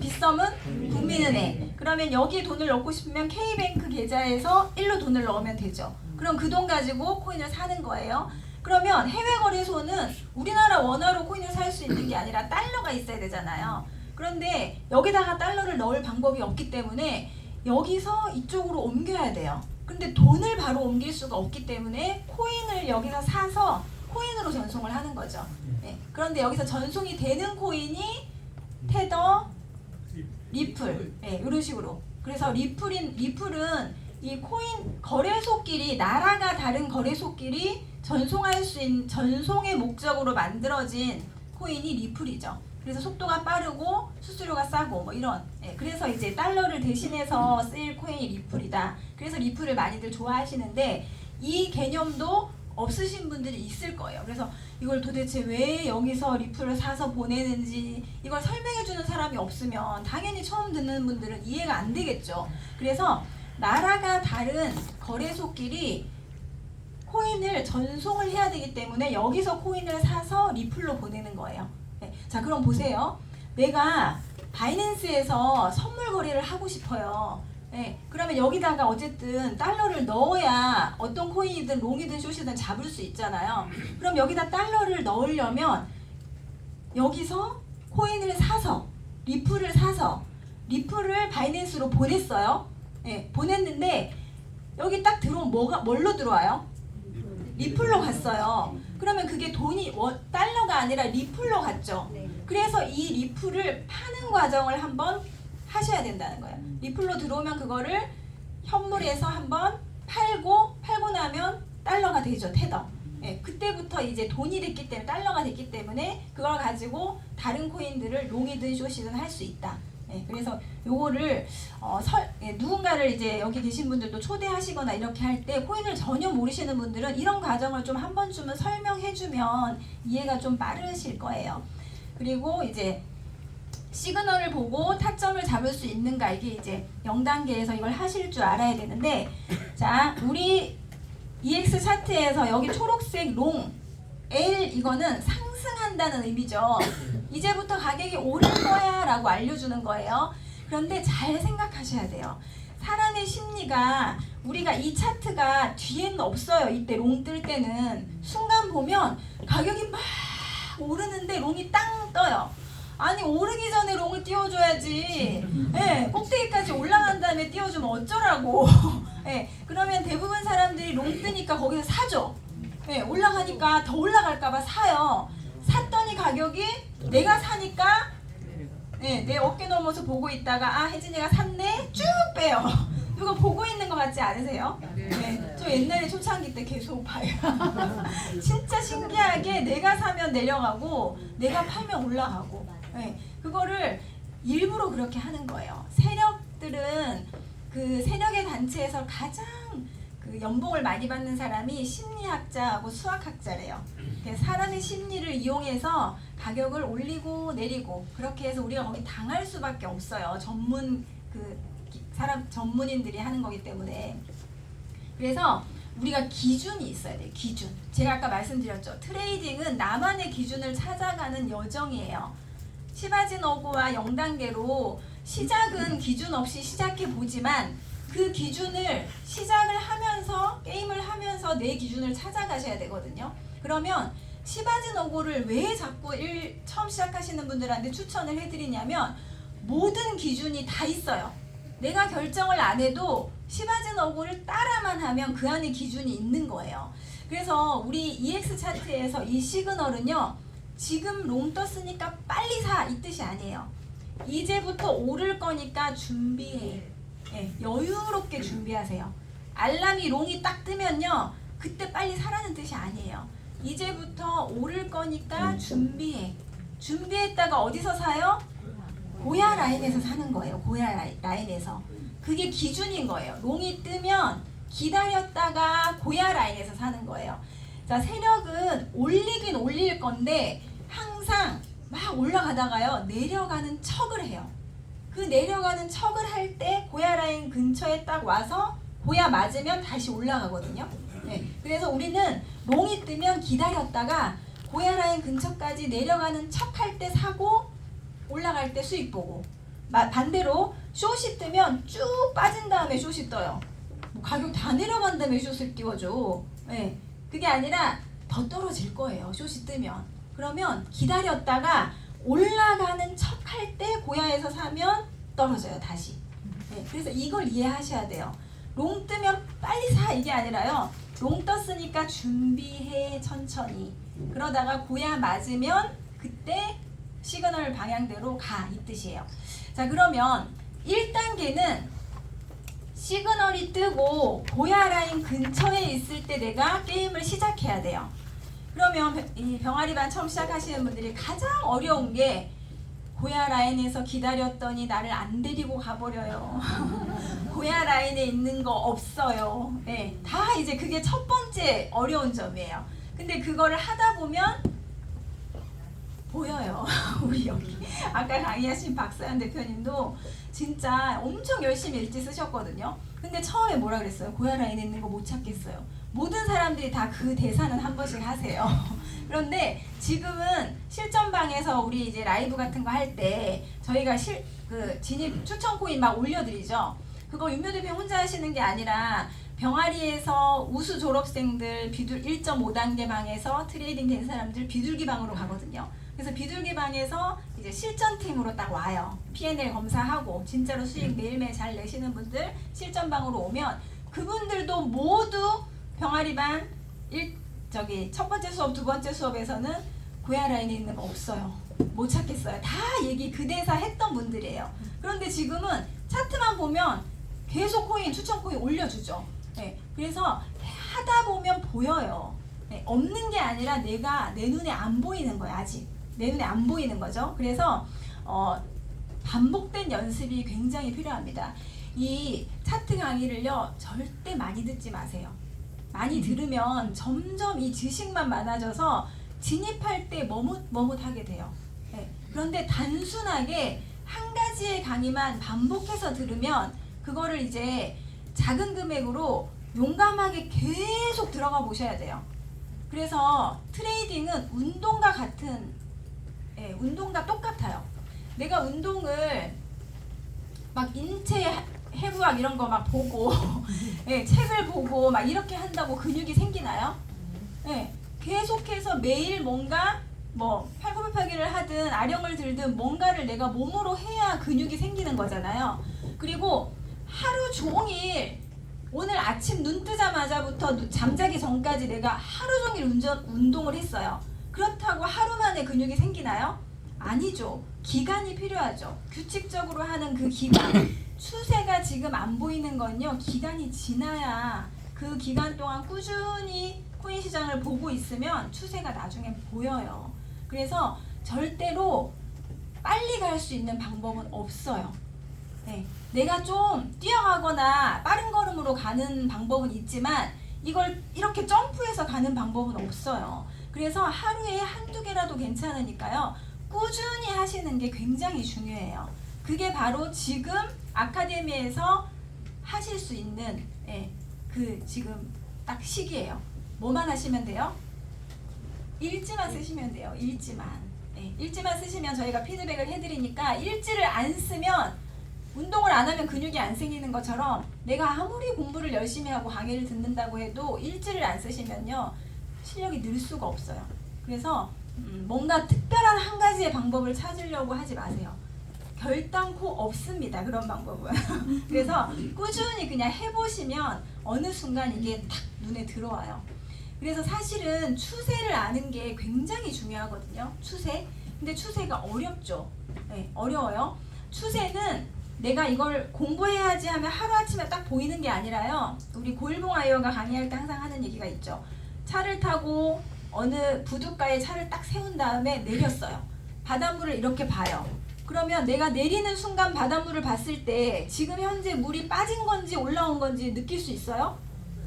빗썸은 국민은행. 그러면 여기 돈을 넣고 싶으면 K뱅크 계좌에서 1로 돈을 넣으면 되죠. 그럼 그 돈 가지고 코인을 사는 거예요. 그러면 해외 거래소는 우리나라 원화로 코인을 살 수 있는 게 아니라 달러가 있어야 되잖아요. 그런데 여기다가 달러를 넣을 방법이 없기 때문에 여기서 이쪽으로 옮겨야 돼요. 근데 돈을 바로 옮길 수가 없기 때문에 코인을 여기서 사서 코인으로 전송을 하는 거죠. 네. 그런데 여기서 전송이 되는 코인이 테더, 리플, 네, 이런 식으로. 그래서 리플은 이 코인 거래소끼리, 나라가 다른 거래소끼리 전송할 수 있는, 전송의 목적으로 만들어진 코인이 리플이죠. 그래서 속도가 빠르고 수수료가 싸고 뭐 이런. 예, 그래서 이제 달러를 대신해서 쓰일 코인이 리플이다. 그래서 리플을 많이들 좋아하시는데 이 개념도 없으신 분들이 있을 거예요. 그래서 이걸 도대체 왜 여기서 리플을 사서 보내는지 이걸 설명해 주는 사람이 없으면 당연히 처음 듣는 분들은 이해가 안 되겠죠. 그래서 나라가 다른 거래소끼리 코인을 전송을 해야 되기 때문에 여기서 코인을 사서 리플로 보내는 거예요. 네. 자, 그럼 보세요. 내가 바이낸스에서 선물 거래를 하고 싶어요. 예, 그러면 여기다가 어쨌든 달러를 넣어야 어떤 코인이든 롱이든 숏이든 잡을 수 있잖아요. 그럼 여기다 달러를 넣으려면 여기서 코인을 사서 리플을 사서 리플을 바이낸스로 보냈어요. 예, 보냈는데 여기 딱 들어오면 뭘로 들어와요? 리플로 갔어요. 그러면 그게 돈이 달러가 아니라 리플로 갔죠. 네. 그래서 이 리플을 파는 과정을 한번 하셔야 된다는 거예요. 리플로 들어오면 그거를 현물에서 한번 팔고 나면 달러가 되죠. 테더. 예, 그때부터 이제 돈이 됐기 때문에 달러가 됐기 때문에 그걸 가지고 다른 코인들을 롱이든 숏이든 할 수 있다. 예, 그래서 요거를 누군가를 이제 여기 계신 분들도 초대하시거나 이렇게 할 때 코인을 전혀 모르시는 분들은 이런 과정을 좀 한 번쯤은 설명해주면 이해가 좀 빠르실 거예요. 그리고 이제 시그널을 보고 타점을 잡을 수 있는가, 이게 이제 0단계에서 이걸 하실 줄 알아야 되는데, 자, 우리 EX 차트에서 여기 초록색 롱 L, 이거는 상승한다는 의미죠. 이제부터 가격이 오를 거야 라고 알려주는 거예요. 그런데 잘 생각하셔야 돼요. 사람의 심리가, 우리가 이 차트가 뒤에는 없어요. 이때 롱 뜰 때는 순간 보면 가격이 막 오르는데 롱이 땅 떠요. 아니, 오르기 전에 롱을 띄워줘야지. 예, 꼭대기까지 올라간 다음에 띄워주면 어쩌라고. 예, 그러면 대부분 사람들이 롱 뜨니까 거기서 사죠. 예, 올라가니까 더 올라갈까봐 사요. 샀더니 가격이 내가 사니까, 예, 내 어깨 넘어서 보고 있다가, 아, 혜진이가 샀네? 쭉 빼요. 이거 보고 있는 것 같지 않으세요? 네, 저 옛날에 초창기 때 계속 봐요. 진짜 신기하게 내가 사면 내려가고 내가 팔면 올라가고. 네, 그거를 일부러 그렇게 하는 거예요. 세력들은 그 세력의 단체에서 가장 그 연봉을 많이 받는 사람이 심리학자하고 수학학자래요. 사람의 심리를 이용해서 가격을 올리고 내리고 그렇게 해서 우리가 거기 당할 수밖에 없어요. 전문인들이 하는 거기 때문에. 그래서 우리가 기준이 있어야 돼요. 기준. 제가 아까 말씀드렸죠. 트레이딩은 나만의 기준을 찾아가는 여정이에요. 시바지노고와 0단계로 시작은 기준 없이 시작해 보지만 그 기준을 시작을 하면서 게임을 하면서 내 기준을 찾아가셔야 되거든요. 그러면 시바지노고를 왜 자꾸 처음 시작하시는 분들한테 추천을 해드리냐면 모든 기준이 다 있어요. 내가 결정을 안 해도 시바지노고를 따라만 하면 그 안에 기준이 있는 거예요. 그래서 우리 EX 차트에서 이 시그널은요, 지금 롱 떴으니까 빨리 사 이 뜻이 아니에요. 이제부터 오를 거니까 준비해. 예, 여유롭게 준비하세요. 알람이 롱이 딱 뜨면요, 그때 빨리 사라는 뜻이 아니에요. 이제부터 오를 거니까 준비해. 준비했다가 어디서 사요? 고야 라인에서 사는 거예요. 고야 라인에서. 그게 기준인 거예요. 롱이 뜨면 기다렸다가 고야 라인에서 사는 거예요. 자, 세력은 올리긴 올릴 건데 항상 막 올라가다가요, 내려가는 척을 해요. 그 내려가는 척을 할 때 고야 라인 근처에 딱 와서 고야 맞으면 다시 올라가거든요. 네, 그래서 우리는 롱이 뜨면 기다렸다가 고야 라인 근처까지 내려가는 척 할 때 사고 올라갈 때 수익 보고, 반대로 숏이 뜨면 쭉 빠진 다음에 숏이 떠요. 뭐 가격 다 내려간 다음에 숏을 띄워줘. 네, 그게 아니라 더 떨어질 거예요. 숏이 뜨면. 그러면 기다렸다가 올라가는 척 할 때 고야에서 사면 떨어져요. 다시. 네, 그래서 이걸 이해하셔야 돼요. 롱 뜨면 빨리 사 이게 아니라요, 롱 떴으니까 준비해 천천히. 그러다가 고야 맞으면 그때 시그널 방향대로 가 이 뜻이에요. 자, 그러면 1단계는 시그널이 뜨고 고야 라인 근처에 있을 때 내가 게임을 시작해야 돼요. 그러면 이 병아리반 처음 시작하시는 분들이 가장 어려운 게 고야 라인에서 기다렸더니 나를 안 데리고 가버려요. 고야 라인에 있는 거 없어요. 네, 다 이제 그게 첫 번째 어려운 점이에요. 근데 그거를 하다 보면 보여요. 우리 여기 아까 강의하신 박사연 대표님도 진짜 엄청 열심히 일지 쓰셨거든요. 근데 처음에 뭐라 그랬어요? 고야 라인에 있는 거 못 찾겠어요. 모든 사람들이 다 그 대사는 한 번씩 하세요. 그런데 지금은 실전방에서 우리 이제 라이브 같은 거 할 때 저희가 진입 추천 코인 막 올려드리죠. 그거 윤묘 대표 혼자 하시는 게 아니라 병아리에서 우수 졸업생들 비둘 1.5단계 방에서 트레이딩 된 사람들 비둘기 방으로 가거든요. 그래서 비둘기 방에서 이제 실전팀으로 딱 와요. P&L 검사하고 진짜로 수익 매일매일 잘 내시는 분들 실전방으로 오면 그분들도 모두 병아리 반 첫 번째 수업, 두 번째 수업에서는 고야 라인에 있는 거 없어요. 못 찾겠어요. 다 얘기 그 대사 했던 분들이에요. 그런데 지금은 차트만 보면 계속 코인, 추천 코인 올려주죠. 네, 그래서 하다 보면 보여요. 네, 없는 게 아니라 내가 내 눈에 안 보이는 거예요. 아직 내 눈에 안 보이는 거죠. 그래서 반복된 연습이 굉장히 필요합니다. 이 차트 강의를요 절대 많이 듣지 마세요. 많이 들으면 점점 이 지식만 많아져서 진입할 때 머뭇하게 돼요. 네, 그런데 단순하게 한 가지의 강의만 반복해서 들으면 그거를 이제 작은 금액으로 용감하게 계속 들어가 보셔야 돼요. 그래서 트레이딩은 운동과 같은, 운동과 똑같아요. 내가 운동을 막 인체 해부학 이런 거 막 보고 책을 보고 막 이렇게 한다고 근육이 생기나요? 계속해서 매일 뭔가 뭐 팔굽혀펴기를 하든 아령을 들든 뭔가를 내가 몸으로 해야 근육이 생기는 거잖아요. 그리고 하루 종일 오늘 아침 눈 뜨자마자부터 잠자기 전까지 내가 하루 종일 운동을 했어요. 그렇다고 하루 만에 근육이 생기나요? 아니죠. 기간이 필요하죠. 규칙적으로 하는 그 기간. 추세가 지금 안 보이는 건요. 기간이 지나야 그 기간 동안 꾸준히 코인 시장을 보고 있으면 추세가 나중에 보여요. 그래서 절대로 빨리 갈 수 있는 방법은 없어요. 네, 내가 좀 뛰어가거나 빠른 걸음으로 가는 방법은 있지만 이걸 이렇게 점프해서 가는 방법은 없어요. 그래서 하루에 한두 개라도 괜찮으니까요. 꾸준히 하시는 게 굉장히 중요해요. 그게 바로 지금 아카데미에서 하실 수 있는 그 지금 딱 시기예요. 뭐만 하시면 돼요? 일지만 쓰시면 돼요. 일지만. 일지만 쓰시면 저희가 피드백을 해드리니까 일지를 안 쓰면 운동을 안 하면 근육이 안 생기는 것처럼 내가 아무리 공부를 열심히 하고 강의를 듣는다고 해도 일지를 안 쓰시면요 실력이 늘 수가 없어요. 그래서 뭔가 특별한 한 가지의 방법을 찾으려고 하지 마세요. 결단코 없습니다. 그런 방법은. 그래서 꾸준히 그냥 해보시면 어느 순간 이게 탁 눈에 들어와요. 그래서 사실은 추세를 아는 게 굉장히 중요하거든요. 추세. 근데 추세가 어렵죠. 어려워요. 추세는 내가 이걸 공부해야지 하면 하루아침에 딱 보이는 게 아니라요. 우리 고일봉 아이어가 강의할 때 항상 하는 얘기가 있죠. 차를 타고 어느 부둣가에 차를 딱 세운 다음에 내렸어요. 바닷물을 이렇게 봐요. 그러면 내가 내리는 순간 바닷물을 봤을 때 지금 현재 물이 빠진 건지 올라온 건지 느낄 수 있어요?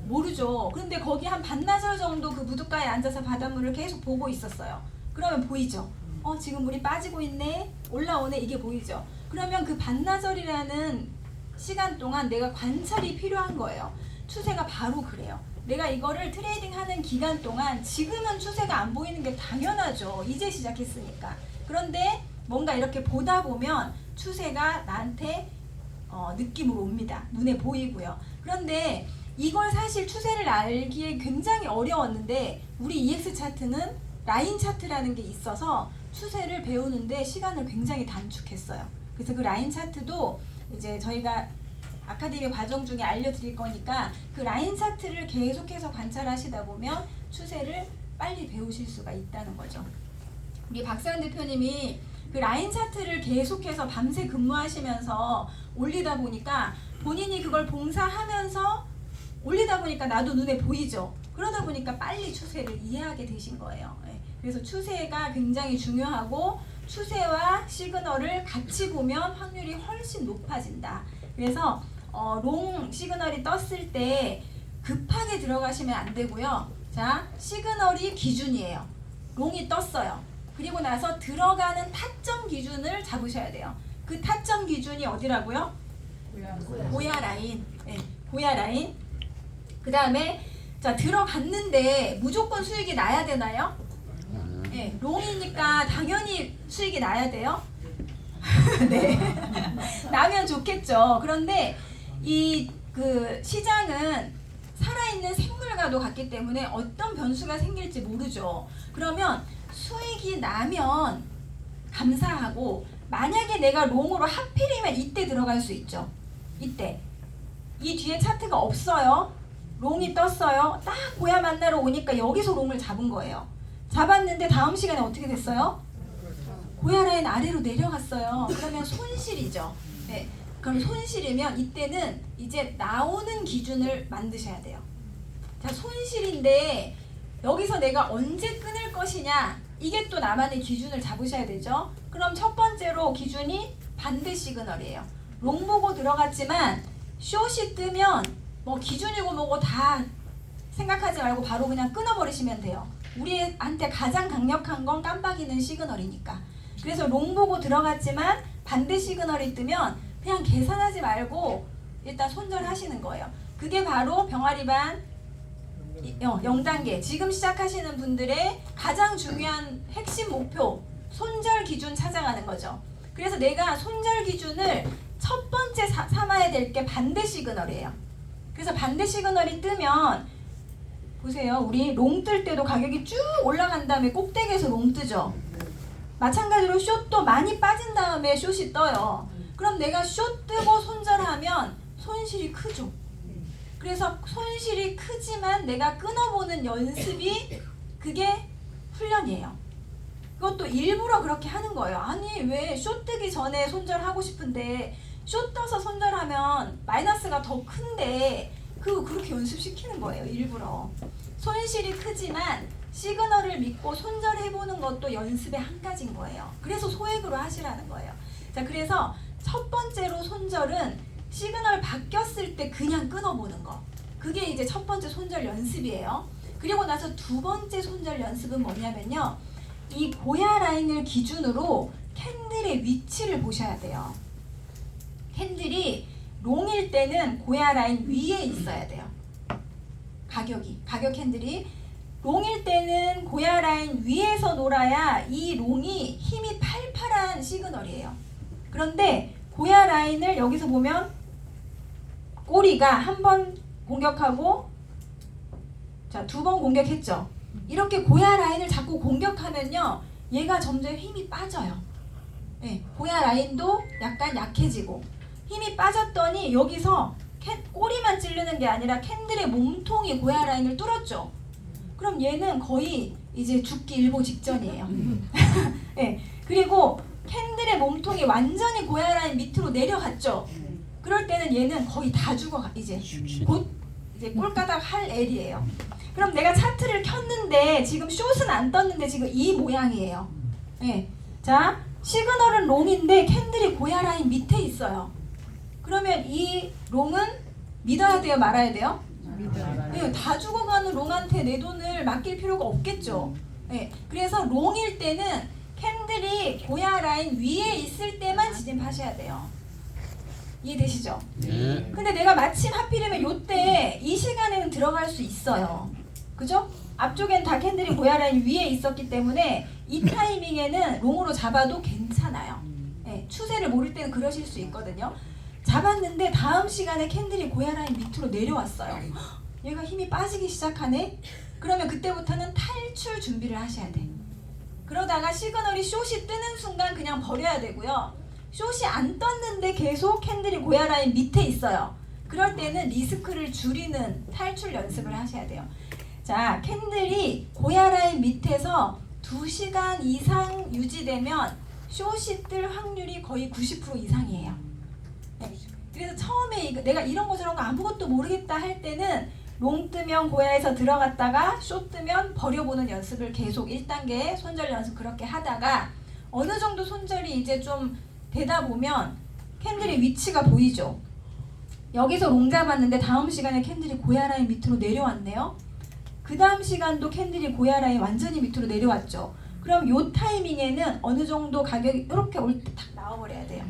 모르죠. 그런데 거기 한 반나절 정도 그 부둣가에 앉아서 바닷물을 계속 보고 있었어요. 그러면 보이죠? 지금 물이 빠지고 있네, 올라오네, 이게 보이죠? 그러면 그 반나절이라는 시간 동안 내가 관찰이 필요한 거예요. 추세가 바로 그래요. 내가 이거를 트레이딩 하는 기간 동안 지금은 추세가 안 보이는 게 당연하죠. 이제 시작했으니까. 그런데 뭔가 이렇게 보다 보면 추세가 나한테 느낌으로 옵니다. 눈에 보이고요. 그런데 이걸 사실 추세를 알기에 굉장히 어려웠는데 우리 EX 차트는 라인 차트라는 게 있어서 추세를 배우는데 시간을 굉장히 단축했어요. 그래서 그 라인 차트도 이제 저희가 아카데미 과정 중에 알려드릴 거니까 그 라인 차트를 계속해서 관찰하시다 보면 추세를 빨리 배우실 수가 있다는 거죠. 우리 박사연 대표님이 그 라인 차트를 계속해서 밤새 근무하시면서 올리다 보니까 본인이 그걸 봉사하면서 올리다 보니까 나도 눈에 보이죠. 그러다 보니까 빨리 추세를 이해하게 되신 거예요. 그래서 추세가 굉장히 중요하고 추세와 시그널을 같이 보면 확률이 훨씬 높아진다. 그래서 롱 시그널이 떴을 때 급하게 들어가시면 안 되고요. 자, 시그널이 기준이에요. 롱이 떴어요. 그리고 나서 들어가는 타점 기준을 잡으셔야 돼요. 그 타점 기준이 어디라고요? 고야 라인. 고야 라인. 그 다음에 자 들어갔는데 무조건 수익이 나야 되나요? 롱이니까 당연히 수익이 나야 돼요. 네. 나면 좋겠죠. 그런데 이 그 시장은 살아있는 생물과도 같기 때문에 어떤 변수가 생길지 모르죠. 그러면 수익이 나면 감사하고, 만약에 내가 롱으로 하필이면 이때 들어갈 수 있죠. 이때 이 뒤에 차트가 없어요. 롱이 떴어요. 딱 고야 만나러 오니까 여기서 롱을 잡은 거예요. 잡았는데 다음 시간에 어떻게 됐어요? 고야 라인 아래로 내려갔어요. 그러면 손실이죠. 네. 그럼 손실이면 이때는 이제 나오는 기준을 만드셔야 돼요. 자, 손실인데 여기서 내가 언제 끊을 것이냐, 이게 또 나만의 기준을 잡으셔야 되죠. 그럼 첫 번째로 기준이 반대 시그널이에요. 롱 보고 들어갔지만 숏이 뜨면 뭐 기준이고 뭐고 다 생각하지 말고 바로 그냥 끊어버리시면 돼요. 우리한테 가장 강력한 건 깜빡이는 시그널이니까. 그래서 롱 보고 들어갔지만 반대 시그널이 뜨면 그냥 계산하지 말고 일단 손절하시는 거예요. 그게 바로 병아리반 0단계, 지금 시작하시는 분들의 가장 중요한 핵심 목표, 손절 기준 찾아가는 거죠. 그래서 내가 손절 기준을 첫 번째 삼아야 될 게 반대 시그널이에요. 그래서 반대 시그널이 뜨면 보세요. 우리 롱 뜰 때도 가격이 쭉 올라간 다음에 꼭대기에서 롱 뜨죠. 마찬가지로 숏도 많이 빠진 다음에 숏이 떠요. 그럼 내가 숏 뜨고 손절하면 손실이 크죠. 그래서 손실이 크지만 내가 끊어보는 연습이 그게 훈련이에요. 그것도 일부러 그렇게 하는 거예요. 아니 왜 숏 뜨기 전에 손절하고 싶은데 숏 떠서 손절하면 마이너스가 더 큰데 그렇게 연습시키는 거예요. 일부러. 손실이 크지만 시그널을 믿고 손절해보는 것도 연습의 한 가지인 거예요. 그래서 소액으로 하시라는 거예요. 자, 그래서 첫 번째로 손절은 시그널 바뀌었을 때 그냥 끊어보는 거. 그게 이제 첫 번째 손절 연습이에요. 그리고 나서 두 번째 손절 연습은 뭐냐면요. 이 고야 라인을 기준으로 캔들의 위치를 보셔야 돼요. 캔들이 롱일 때는 고야 라인 위에 있어야 돼요. 가격 캔들이 롱일 때는 고야 라인 위에서 놀아야 이 롱이 힘이 팔팔한 시그널이에요. 그런데 고야 라인을 여기서 보면 꼬리가 한 번 공격하고 자, 두 번 공격했죠. 이렇게 고야 라인을 자꾸 공격하면요, 얘가 점점 힘이 빠져요. 네, 고야 라인도 약간 약해지고 힘이 빠졌더니 여기서 꼬리만 찌르는 게 아니라 캔들의 몸통이 고야 라인을 뚫었죠. 그럼 얘는 거의 이제 죽기 일보 직전이에요. 네, 그리고 캔들의 몸통이 완전히 고야 라인 밑으로 내려갔죠. 그럴 때는 얘는 거의 다 죽어 이제 곧 이제 꼴가닥 할 L이에요. 그럼 내가 차트를 켰는데 지금 숏은 안 떴는데 지금 이 모양이에요. 네. 자, 시그널은 롱인데 캔들이 고야 라인 밑에 있어요. 그러면 이 롱은 믿어야 돼요, 말아야 돼요? 네, 다 죽어가는 롱한테 내 돈을 맡길 필요가 없겠죠. 네. 그래서 롱일 때는 캔들이 고야 라인 위에 있을 때만 진입하셔야 돼요. 이해되시죠? 네. 근데 내가 마침 하필이면 요때 이 시간에는 들어갈 수 있어요. 그죠? 앞쪽엔 다 캔들이 고야 라인 위에 있었기 때문에 이 타이밍에는 롱으로 잡아도 괜찮아요. 네, 추세를 모를 때는 그러실 수 있거든요. 잡았는데 다음 시간에 캔들이 고야 라인 밑으로 내려왔어요. 얘가 힘이 빠지기 시작하네? 그러면 그때부터는 탈출 준비를 하셔야 돼. 그러다가 시그널이 숏이 뜨는 순간 그냥 버려야 되고요. 숏이 안 떴는데 계속 캔들이 고야 라인 밑에 있어요. 그럴 때는 리스크를 줄이는 탈출 연습을 하셔야 돼요. 자, 캔들이 고야 라인 밑에서 2시간 이상 유지되면 숏이 뜰 확률이 거의 90% 이상이에요. 네. 그래서 처음에 내가 이런 거 저런 거 아무것도 모르겠다 할 때는 롱 뜨면 고야에서 들어갔다가 숏 뜨면 버려보는 연습을 계속 1단계 손절 연습 그렇게 하다가 어느 정도 손절이 이제 좀 되다 보면 캔들의 위치가 보이죠. 여기서 롱 잡았는데 다음 시간에 캔들이 고야 라인 밑으로 내려왔네요. 그 다음 시간도 캔들이 고야 라인 완전히 밑으로 내려왔죠. 그럼 요 타이밍에는 어느 정도 가격이 이렇게 올 때 탁 나와버려야 돼요.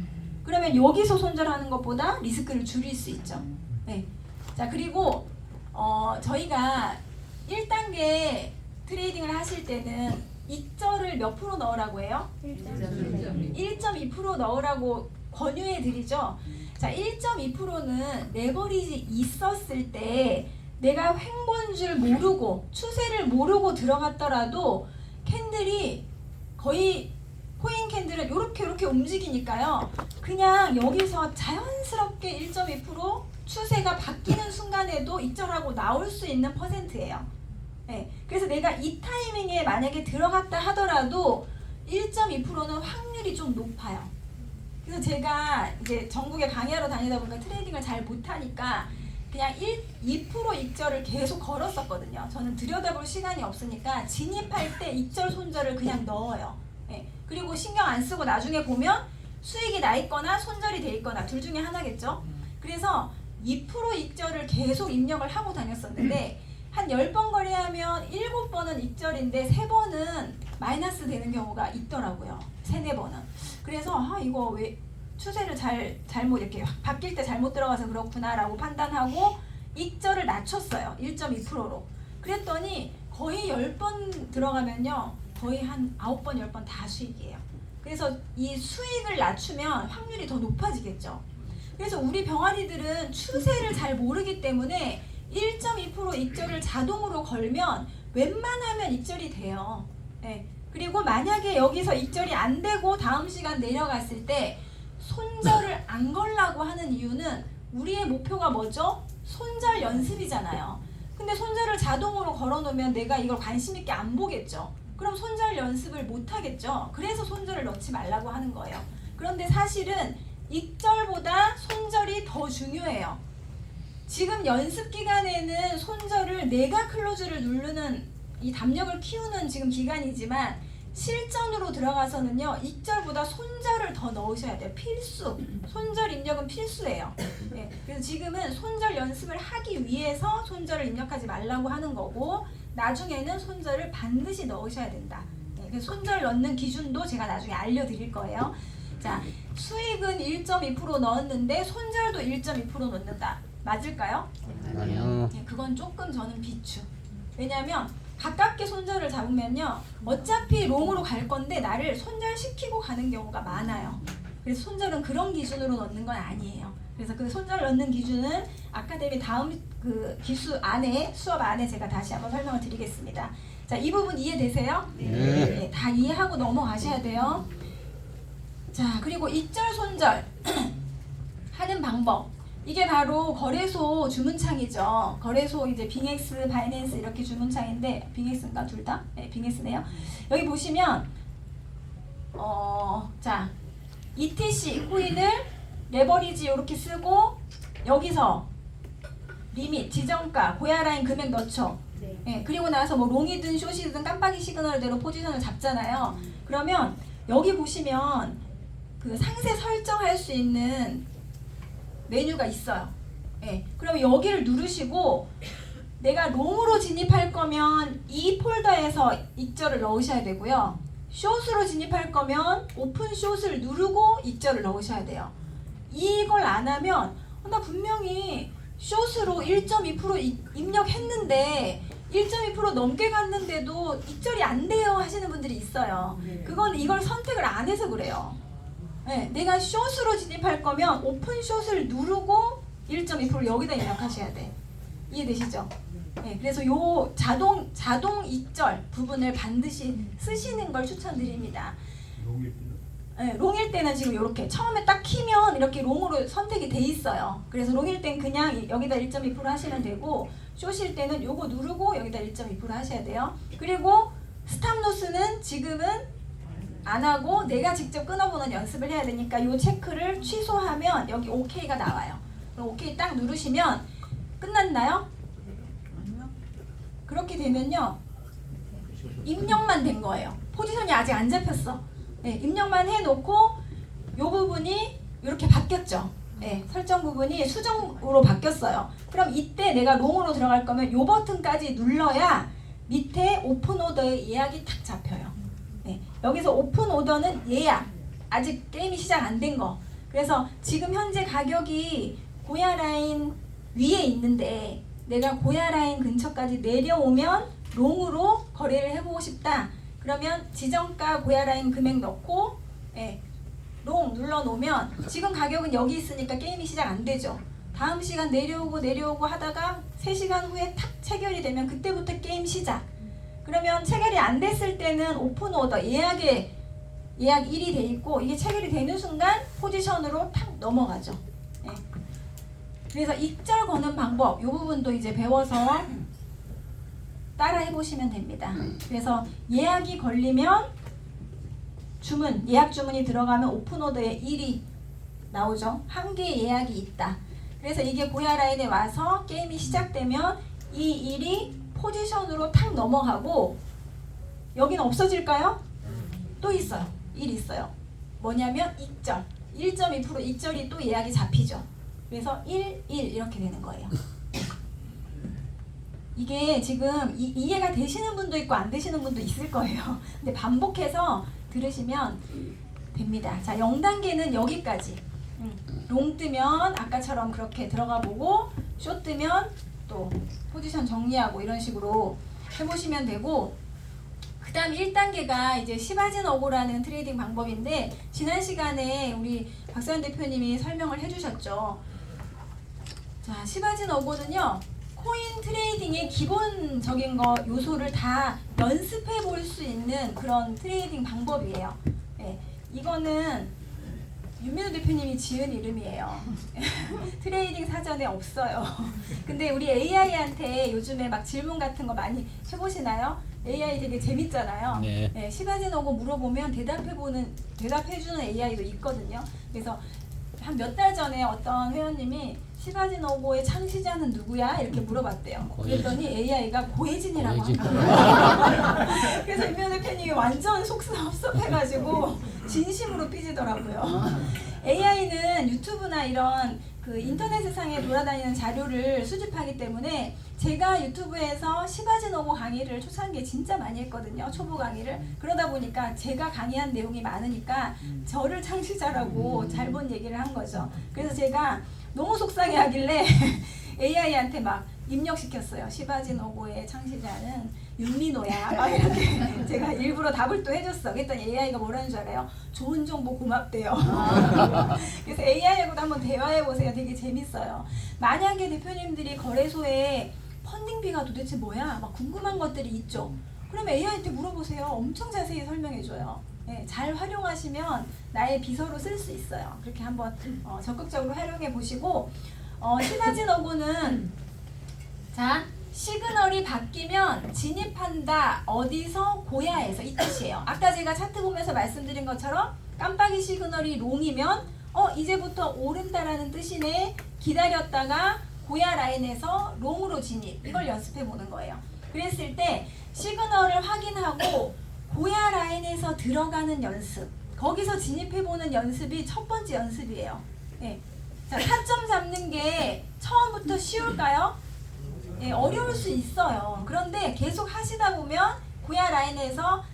그러면 여기서 손절하는 것보다 리스크를 줄일 수 있죠. 네. 자, 그리고 저희가 1단계 트레이딩을 하실 때는 익절을 몇 프로 넣으라고 해요? 1.2% 넣으라고 권유해 드리죠. 자, 1.2%는 레버리지 있었을 때 내가 횡보인 줄 모르고 추세를 모르고 들어갔더라도 캔들이 거의 코인 캔들은 이렇게 움직이니까요. 그냥 여기서 자연스럽게 1.2% 추세가 바뀌는 순간에도 익절하고 나올 수 있는 퍼센트예요. 네, 그래서 내가 이 타이밍에 만약에 들어갔다 하더라도 1.2%는 확률이 좀 높아요. 그래서 제가 이제 전국에 강의하러 다니다 보니까 트레이딩을 잘 못하니까 그냥 2% 익절을 계속 걸었었거든요. 저는 들여다볼 시간이 없으니까 진입할 때 익절 손절을 그냥 넣어요. 네. 그리고 신경 안 쓰고 나중에 보면 수익이 나 있거나 손절이 돼 있거나 둘 중에 하나겠죠. 그래서 2% 익절을 계속 입력을 하고 다녔었는데 한 10번 거래하면 7번은 익절인데 3번은 마이너스 되는 경우가 있더라고요. 3-4번은. 그래서 이거 왜 추세를 잘못 이렇게 바뀔 때 잘못 들어가서 그렇구나라고 판단하고 익절을 낮췄어요. 1.2%로. 그랬더니 거의 10번 들어가면요. 거의 한 9번, 10번 다 수익이에요. 그래서 이 수익을 낮추면 확률이 더 높아지겠죠. 그래서 우리 병아리들은 추세를 잘 모르기 때문에 1.2% 익절을 자동으로 걸면 웬만하면 익절이 돼요. 네. 그리고 만약에 여기서 익절이 안 되고 다음 시간 내려갔을 때 손절을 안 걸라고 하는 이유는 우리의 목표가 뭐죠? 손절 연습이잖아요. 근데 손절을 자동으로 걸어놓으면 내가 이걸 관심 있게 안 보겠죠. 그럼 손절 연습을 못 하겠죠. 그래서 손절을 넣지 말라고 하는 거예요. 그런데 사실은 익절보다 손절이 더 중요해요. 지금 연습 기간에는 손절을 내가 클로즈를 누르는 이 담력을 키우는 지금 기간이지만 실전으로 들어가서는요 익절보다 손절을 더 넣으셔야 돼요. 필수. 손절 입력은 필수예요. 네, 그래서 지금은 손절 연습을 하기 위해서 손절을 입력하지 말라고 하는 거고 나중에는 손절을 반드시 넣으셔야 된다. 네, 그래서 손절 넣는 기준도 제가 나중에 알려드릴 거예요. 자, 수익은 1.2% 넣었는데 손절도 1.2% 넣는다. 맞을까요? 아니요. 네, 그건 조금 저는 비추. 왜냐하면 가깝게 손절을 잡으면요 어차피 롱으로 갈 건데 나를 손절시키고 가는 경우가 많아요. 그래서 손절은 그런 기준으로 넣는 건 아니에요. 그래서 그 손절 넣는 기준은 아카데미 다음 그 기수 안에 수업 안에 제가 다시 한번 설명을 드리겠습니다. 자, 이 부분 이해되세요? 네, 다 이해하고 넘어가셔야 돼요. 자, 그리고 익절 손절 하는 방법. 이게 바로 거래소 주문창이죠. 거래소 이제 빙엑스, 바이낸스 이렇게 주문창인데 빙엑스인가 둘 다? 네, 빙엑스네요. 여기 보시면 자, ETC 코인을 레버리지 이렇게 쓰고 여기서 리밋, 지정가, 고야라인 금액 넣죠. 네, 그리고 나서 뭐 롱이든 숏이든 깜빡이 시그널대로 포지션을 잡잖아요. 그러면 여기 보시면 그 상세 설정할 수 있는 메뉴가 있어요. 네, 그럼 여기를 누르시고 내가 롱으로 진입할 거면 이 폴더에서 익절을 넣으셔야 되고요. 숏으로 진입할 거면 오픈 숏을 누르고 익절을 넣으셔야 돼요. 이걸 안 하면 나 분명히 숏으로 1.2% 입력했는데 1.2% 넘게 갔는데도 익절이 안 돼요 하시는 분들이 있어요. 그건 이걸 선택을 안 해서 그래요. 네, 내가 숏으로 진입할 거면 오픈 숏을 누르고 1.2% 여기다 입력하셔야 돼. 이해되시죠? 네, 그래서 요 자동 익절 부분을 반드시 쓰시는 걸 추천드립니다. 네, 롱일 때는 지금 이렇게 처음에 딱 키면 이렇게 롱으로 선택이 돼 있어요. 그래서 롱일 땐 그냥 여기다 1.2% 하시면 되고 숏일 때는 요거 누르고 여기다 1.2% 하셔야 돼요. 그리고 스탑로스는 지금은 안 하고 내가 직접 끊어보는 연습을 해야 되니까 이 체크를 취소하면 여기 OK가 나와요. 그럼 OK 딱 누르시면 끝났나요? 그렇게 되면요 입력만 된 거예요. 포지션이 아직 안 잡혔어. 네, 입력만 해놓고 이 부분이 이렇게 바뀌었죠. 네, 설정 부분이 수정으로 바뀌었어요. 그럼 이때 내가 롱으로 들어갈 거면 이 버튼까지 눌러야 밑에 오픈 오더의 예약이 탁 잡혀요. 네, 여기서 오픈 오더는 예약, 아직 게임이 시작 안 된 거. 그래서 지금 현재 가격이 고야 라인 위에 있는데 내가 고야 라인 근처까지 내려오면 롱으로 거래를 해보고 싶다. 그러면 지정가 고야 라인 금액 넣고 롱 눌러 올려놓으면 지금 가격은 여기 있으니까 게임이 시작 안 되죠. 다음 시간 내려오고 하다가 3시간 후에 탁 체결이 되면 그때부터 게임 시작. 그러면 체결이 안 됐을 때는 오픈 오더 예약 1이 돼 있고 이게 체결이 되는 순간 포지션으로 탁 넘어가죠. 예. 그래서 익절 거는 방법 이 부분도 이제 배워서 따라 해보시면 됩니다. 그래서 예약이 걸리면 예약 주문이 들어가면 오픈 오더에 1이 나오죠. 한 개의 예약이 있다. 그래서 이게 고야 라인에 와서 게임이 시작되면 이 1이 포지션으로 탁 넘어가고 여기는 없어질까요? 또 있어요. 1 있어요. 뭐냐면 익절. 1.2% 익절이 또 예약이 잡히죠. 그래서 1, 1 이렇게 되는 거예요. 이게 지금 이해가 되시는 분도 있고 안 되시는 분도 있을 거예요. 근데 반복해서 들으시면 됩니다. 자, 0단계는 여기까지. 롱 뜨면 아까처럼 그렇게 들어가 보고 쇼 뜨면 또 포지션 정리하고 이런 식으로 해보시면 되고 그 다음 1단계가 이제 시바진 어고라는 트레이딩 방법인데 지난 시간에 우리 박서연 대표님이 설명을 해주셨죠. 자, 시바진 어고는요 코인 트레이딩의 기본적인 요소를 다 연습해 볼 수 있는 그런 트레이딩 방법이에요. 네, 이거는 윤민우 대표님이 지은 이름이에요. 트레이딩 사전에 없어요. 근데 우리 AI한테 요즘에 막 질문 같은 거 많이 해보시나요? AI 되게 재밌잖아요. 네. 네, 시바진 오고 물어보면 대답해주는 AI도 있거든요. 그래서 한 몇 달 전에 어떤 회원님이 시바진 오고의 창시자는 누구야? 이렇게 물어봤대요. 그랬더니 AI가 고혜진이라고 한 거예요. 그래서 윤민우 대표님이 완전 섭섭해가지고 진심으로 삐지더라고요. AI는 유튜브나 이런 그 인터넷 세상에 돌아다니는 자료를 수집하기 때문에 제가 유튜브에서 시바진 오고 강의를 초창기에 진짜 많이 했거든요. 초보 강의를. 그러다 보니까 제가 강의한 내용이 많으니까 저를 창시자라고 잘못 얘기를 한 거죠. 그래서 제가 너무 속상해 하길래 AI한테 막 입력시켰어요. 시바진 오고의 창시자는 윤민호야. 막 이렇게 제가 일부러 답을 또 해줬어. 그랬더니 AI가 뭐라는 줄 알아요? 좋은 정보 고맙대요. 그래서 AI하고도 한번 대화해보세요. 되게 재밌어요. 만약에 대표님들이 거래소에 펀딩비가 도대체 뭐야? 막 궁금한 것들이 있죠. 그럼 AI한테 물어보세요. 엄청 자세히 설명해줘요. 네, 잘 활용하시면 나의 비서로 쓸 수 있어요. 그렇게 한번 적극적으로 활용해 보시고 시바진 어고는 자 시그널이 바뀌면 진입한다. 어디서? 고야에서 이 뜻이에요. 아까 제가 차트 보면서 말씀드린 것처럼 깜빡이 시그널이 롱이면 이제부터 오른다라는 뜻이네. 기다렸다가 고야 라인에서 롱으로 진입. 이걸 연습해 보는 거예요. 그랬을 때 시그널을 확인하고 고야 라인에서 들어가는 연습. 거기서 진입해 보는 연습이 첫 번째 연습이에요. 네. 자, 타점 잡는 게 처음부터 쉬울까요? 네, 어려울 수 있어요. 그런데 계속 하시다 보면 고야 라인에서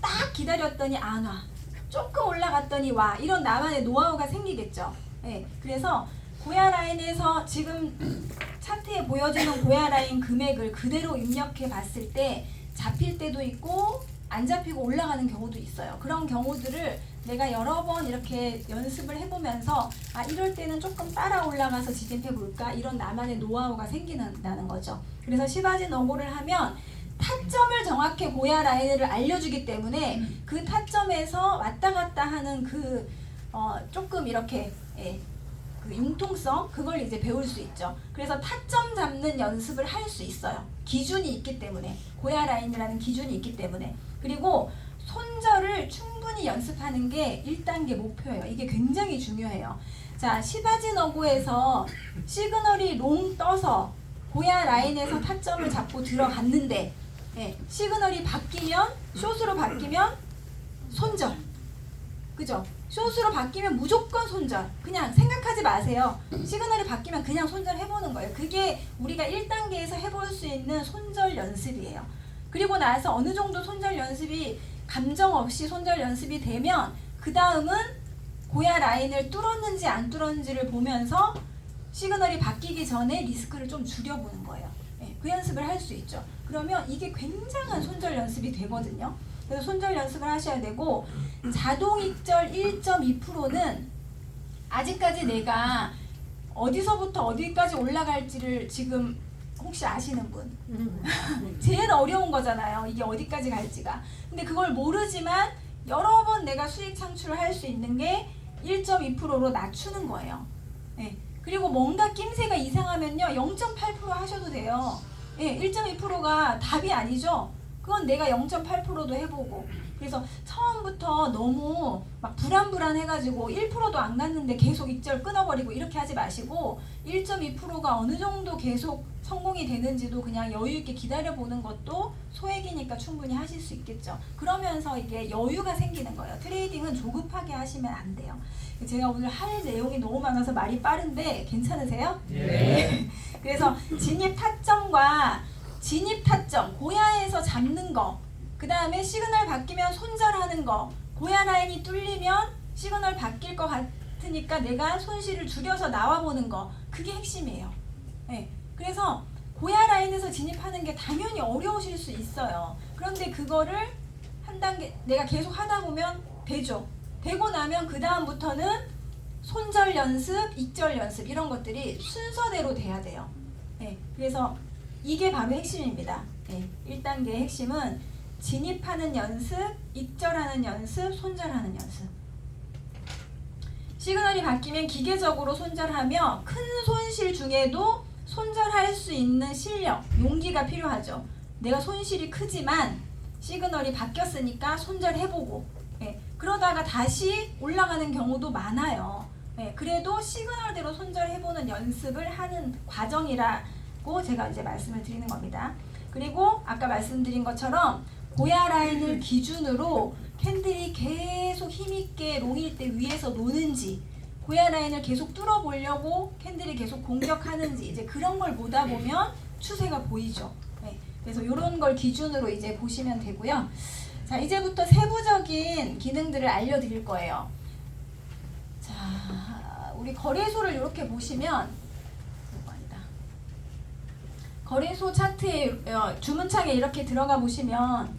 딱 기다렸더니 안 와. 조금 올라갔더니 와. 이런 나만의 노하우가 생기겠죠. 네, 그래서 고야 라인에서 지금 차트에 보여주는 고야 라인 금액을 그대로 입력해 봤을 때 잡힐 때도 있고 안 잡히고 올라가는 경우도 있어요. 그런 경우들을 내가 여러 번 이렇게 연습을 해보면서 이럴 때는 조금 따라 올라가서 진입해 볼까? 이런 나만의 노하우가 생긴다는 거죠. 그래서 시바진 어고를 하면 타점을 정확히 고야 라인을 알려주기 때문에 그 타점에서 왔다 갔다 하는 조금 이렇게 그 융통성 그걸 이제 배울 수 있죠. 그래서 타점 잡는 연습을 할 수 있어요. 기준이 있기 때문에 고야 라인이라는 기준이 있기 때문에 그리고 손절을 충분히 연습하는 게 1단계 목표예요. 이게 굉장히 중요해요. 자, 시바진 어고에서 시그널이 롱 떠서 고야 라인에서 타점을 잡고 들어갔는데 시그널이 바뀌면 숏으로 바뀌면 손절. 그죠? 숏으로 바뀌면 무조건 손절. 그냥 생각하지 마세요. 시그널이 바뀌면 그냥 손절 해보는 거예요. 그게 우리가 1단계에서 해볼 수 있는 손절 연습이에요. 그리고 나서 어느 정도 손절 연습이 감정 없이 손절 연습이 되면 그 다음은 고야 라인을 뚫었는지 안 뚫었는지를 보면서 시그널이 바뀌기 전에 리스크를 좀 줄여보는 거예요. 그 연습을 할 수 있죠. 그러면 이게 굉장한 손절 연습이 되거든요. 그래서 손절 연습을 하셔야 되고 자동 익절 1.2%는 아직까지 내가 어디서부터 어디까지 올라갈지를 지금 혹시 아시는 분? 제일 어려운 거잖아요. 이게 어디까지 갈지가. 근데 그걸 모르지만 여러 번 내가 수익 창출을 할 수 있는 게 1.2%로 낮추는 거예요. 예. 그리고 뭔가 낌새가 이상하면요, 0.8% 하셔도 돼요. 예, 1.2%가 답이 아니죠. 그건 내가 0.8%도 해보고. 그래서 처음부터 너무 막 불안해가지고 1%도 안 갔는데 계속 익절 끊어버리고 이렇게 하지 마시고 1.2%가 어느 정도 계속 성공이 되는지도 그냥 여유 있게 기다려보는 것도 소액이니까 충분히 하실 수 있겠죠. 그러면서 이게 여유가 생기는 거예요. 트레이딩은 조급하게 하시면 안 돼요. 제가 오늘 할 내용이 너무 많아서 말이 빠른데 괜찮으세요? 네. 그래서 진입 타점과 진입 타점, 고야에서 잡는 거, 그 다음에 시그널 바뀌면 손절하는 거, 고야 라인이 뚫리면 시그널 바뀔 것 같으니까 내가 손실을 줄여서 나와보는 거, 그게 핵심이에요. 네. 그래서 고야 라인에서 진입하는 게 당연히 어려우실 수 있어요. 그런데 그거를 한 단계 내가 계속 하다 보면 되죠. 되고 나면 그 다음부터는 손절 연습, 익절 연습 이런 것들이 순서대로 돼야 돼요. 네. 그래서 이게 바로 핵심입니다. 네. 1단계의 핵심은 진입하는 연습, 익절하는 연습, 손절하는 연습. 시그널이 바뀌면 기계적으로 손절하며 큰 손실 중에도 손절할 수 있는 실력, 용기가 필요하죠. 내가 손실이 크지만 시그널이 바뀌었으니까 손절해보고, 예, 그러다가 다시 올라가는 경우도 많아요. 예, 그래도 시그널대로 손절해보는 연습을 하는 과정이라고 제가 이제 말씀을 드리는 겁니다. 그리고 아까 말씀드린 것처럼 고야 라인을 기준으로 캔들이 계속 힘있게 롱일 때 위에서 노는지, 고야 라인을 계속 뚫어보려고 캔들이 계속 공격하는지, 이제 그런 걸 보다 보면 추세가 보이죠. 네. 그래서 이런 걸 기준으로 이제 보시면 되고요. 자, 이제부터 세부적인 기능들을 알려드릴 거예요. 자, 우리 거래소를 이렇게 보시면, 아니다. 거래소 차트에 주문창에 이렇게 들어가 보시면,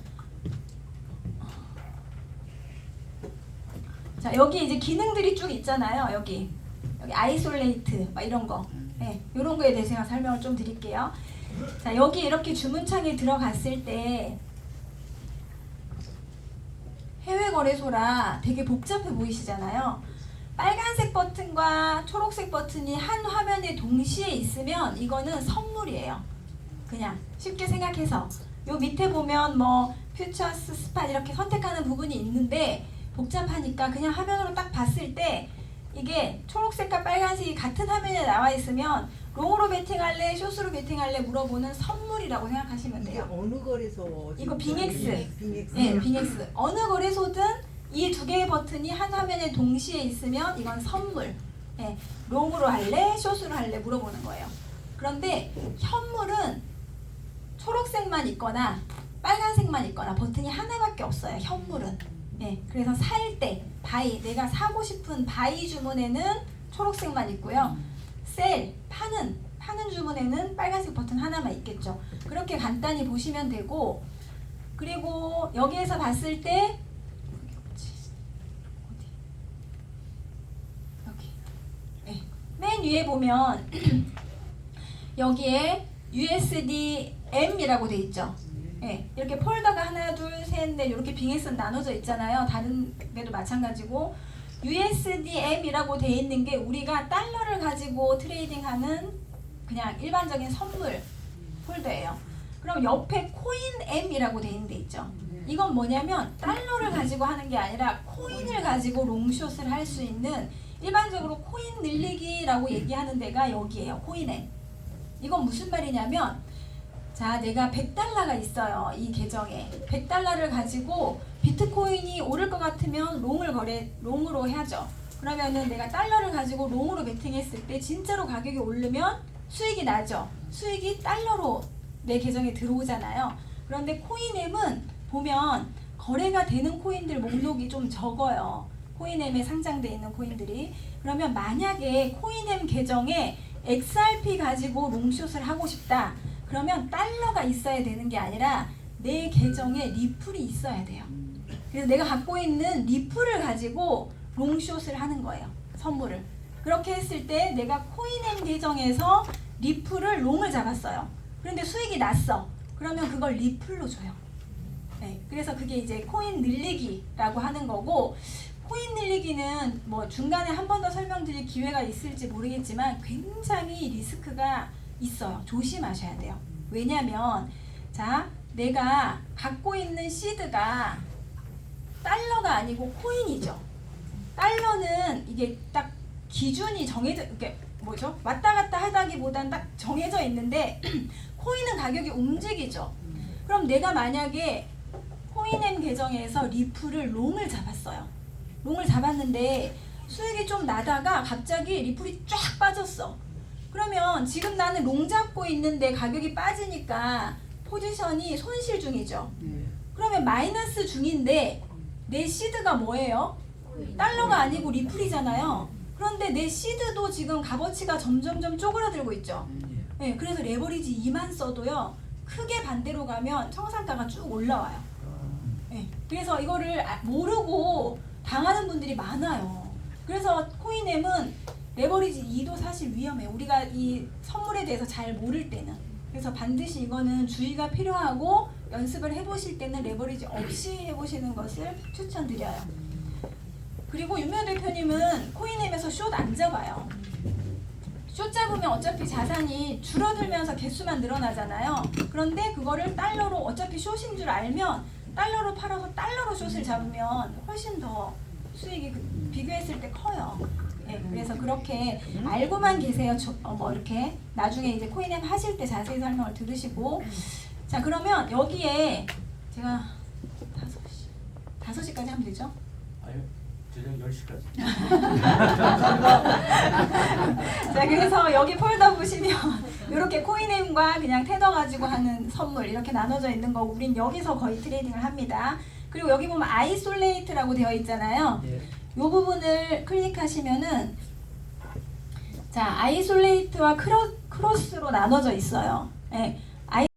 자, 여기 이제 기능들이 쭉 있잖아요. 여기 아이솔레이트 막 이런 거, 네, 이런 거에 대해서 제가 설명을 좀 드릴게요. 자, 여기 이렇게 주문창에 들어갔을 때 해외 거래소라 되게 복잡해 보이시잖아요. 빨간색 버튼과 초록색 버튼이 한 화면에 동시에 있으면 이거는 선물이에요. 그냥 쉽게 생각해서 요 밑에 보면 뭐 퓨처스, 스팟 이렇게 선택하는 부분이 있는데 복잡하니까 그냥 화면으로 딱 봤을 때 이게 초록색과 빨간색이 같은 화면에 나와 있으면 롱으로 베팅할래, 숏으로 베팅할래 물어보는 선물이라고 생각하시면 돼요. 어느 거래소? 이거 빙엑스. 빙엑스. 네, 빙엑스. 어느 거래소든 이 두 개의 버튼이 한 화면에 동시에 있으면 이건 선물. 네, 롱으로 할래, 숏으로 할래 물어보는 거예요. 그런데 현물은 초록색만 있거나 빨간색만 있거나 버튼이 하나밖에 없어요. 현물은. 네, 그래서 살 때 바이, 내가 사고 싶은 바이 주문에는 초록색만 있고요. 셀, 파는 주문에는 빨간색 버튼 하나만 있겠죠. 그렇게 간단히 보시면 되고, 그리고 여기에서 봤을 때 여기, 네, 맨 위에 보면 여기에 USDM이라고 돼 있죠. 네, 이렇게 폴더가 하나, 둘, 셋, 넷 이렇게 빙의선 나눠져 있잖아요. 다른 데도 마찬가지고 USDM이라고 돼 있는 게 우리가 달러를 가지고 트레이딩하는 그냥 일반적인 선물 폴더예요. 그럼 옆에 코인 M이라고 돼 있는 데 있죠. 이건 뭐냐면 달러를 가지고 하는 게 아니라 코인을 가지고 롱숏을 할 수 있는, 일반적으로 코인 늘리기라고 얘기하는 데가 여기예요. 코인 M. 이건 무슨 말이냐면, 자, 내가 100달러가 있어요. 이 계정에 100달러를 가지고 비트코인이 오를 것 같으면 롱으로 해야죠. 그러면은 내가 달러를 가지고 롱으로 베팅했을 때 진짜로 가격이 오르면 수익이 나죠. 수익이 달러로 내 계정에 들어오잖아요. 그런데 코인엠은 보면 거래가 되는 코인들 목록이 좀 적어요. 코인엠에 상장되어 있는 코인들이. 그러면 만약에 코인엠 계정에 XRP 가지고 롱숏을 하고 싶다. 그러면 달러가 있어야 되는 게 아니라 내 계정에 리플이 있어야 돼요. 그래서 내가 갖고 있는 리플을 가지고 롱숏을 하는 거예요. 선물을. 그렇게 했을 때 내가 코인엠 계정에서 리플을 롱을 잡았어요. 그런데 수익이 났어. 그러면 그걸 리플로 줘요. 네, 그래서 그게 이제 코인 늘리기라고 하는 거고, 코인 늘리기는 뭐 중간에 한 번 더 설명드릴 기회가 있을지 모르겠지만 굉장히 리스크가 있어요. 조심하셔야 돼요. 왜냐면 자, 내가 갖고 있는 시드가 달러가 아니고 코인이죠. 달러는 이게 딱 기준이 정해져, 이게 뭐죠? 왔다 갔다 하다기보단 딱 정해져 있는데 코인은 가격이 움직이죠. 그럼 내가 만약에 코인엠 계정에서 리플을 롱을 잡았어요. 롱을 잡았는데 수익이 좀 나다가 갑자기 리플이 쫙 빠졌어. 그러면 지금 나는 롱 잡고 있는데 가격이 빠지니까 포지션이 손실 중이죠. 그러면 마이너스 중인데 내 시드가 뭐예요? 달러가 아니고 리플이잖아요. 그런데 내 시드도 지금 값어치가 점점점 쪼그라들고 있죠. 네, 그래서 레버리지 2만 써도요, 크게 반대로 가면 청산가가 쭉 올라와요. 네, 그래서 이거를 모르고 당하는 분들이 많아요. 그래서 코인엠은 레버리지 2도 사실 위험해요. 우리가 이 선물에 대해서 잘 모를 때는. 그래서 반드시 이거는 주의가 필요하고 연습을 해보실 때는 레버리지 없이 해보시는 것을 추천드려요. 그리고 윤미호 대표님은 코인엠에서 숏 안 잡아요. 숏 잡으면 어차피 자산이 줄어들면서 개수만 늘어나잖아요. 그런데 그거를 달러로, 어차피 숏인 줄 알면 달러로 팔아서 달러로 숏을 잡으면 훨씬 더 수익이 비교했을 때 커요. 네, 그래서 그렇게 알고만 계세요. 뭐 이렇게 나중에 이제 코인엠 하실 때 자세히 설명을 들으시고. 자, 그러면 여기에 제가 5시까지 하면 되죠? 아니요, 저녁 10시까지. 자, 그래서 여기 폴더 보시면 이렇게 코인엠과 그냥 테더 가지고 하는 선물 이렇게 나눠져 있는 거고, 우린 여기서 거의 트레이딩을 합니다. 그리고 여기 보면 아이솔레이트라고 되어 있잖아요. 예. 이 부분을 클릭하시면은 자, 아이솔레이트와 크로스로 나눠져 있어요. 예.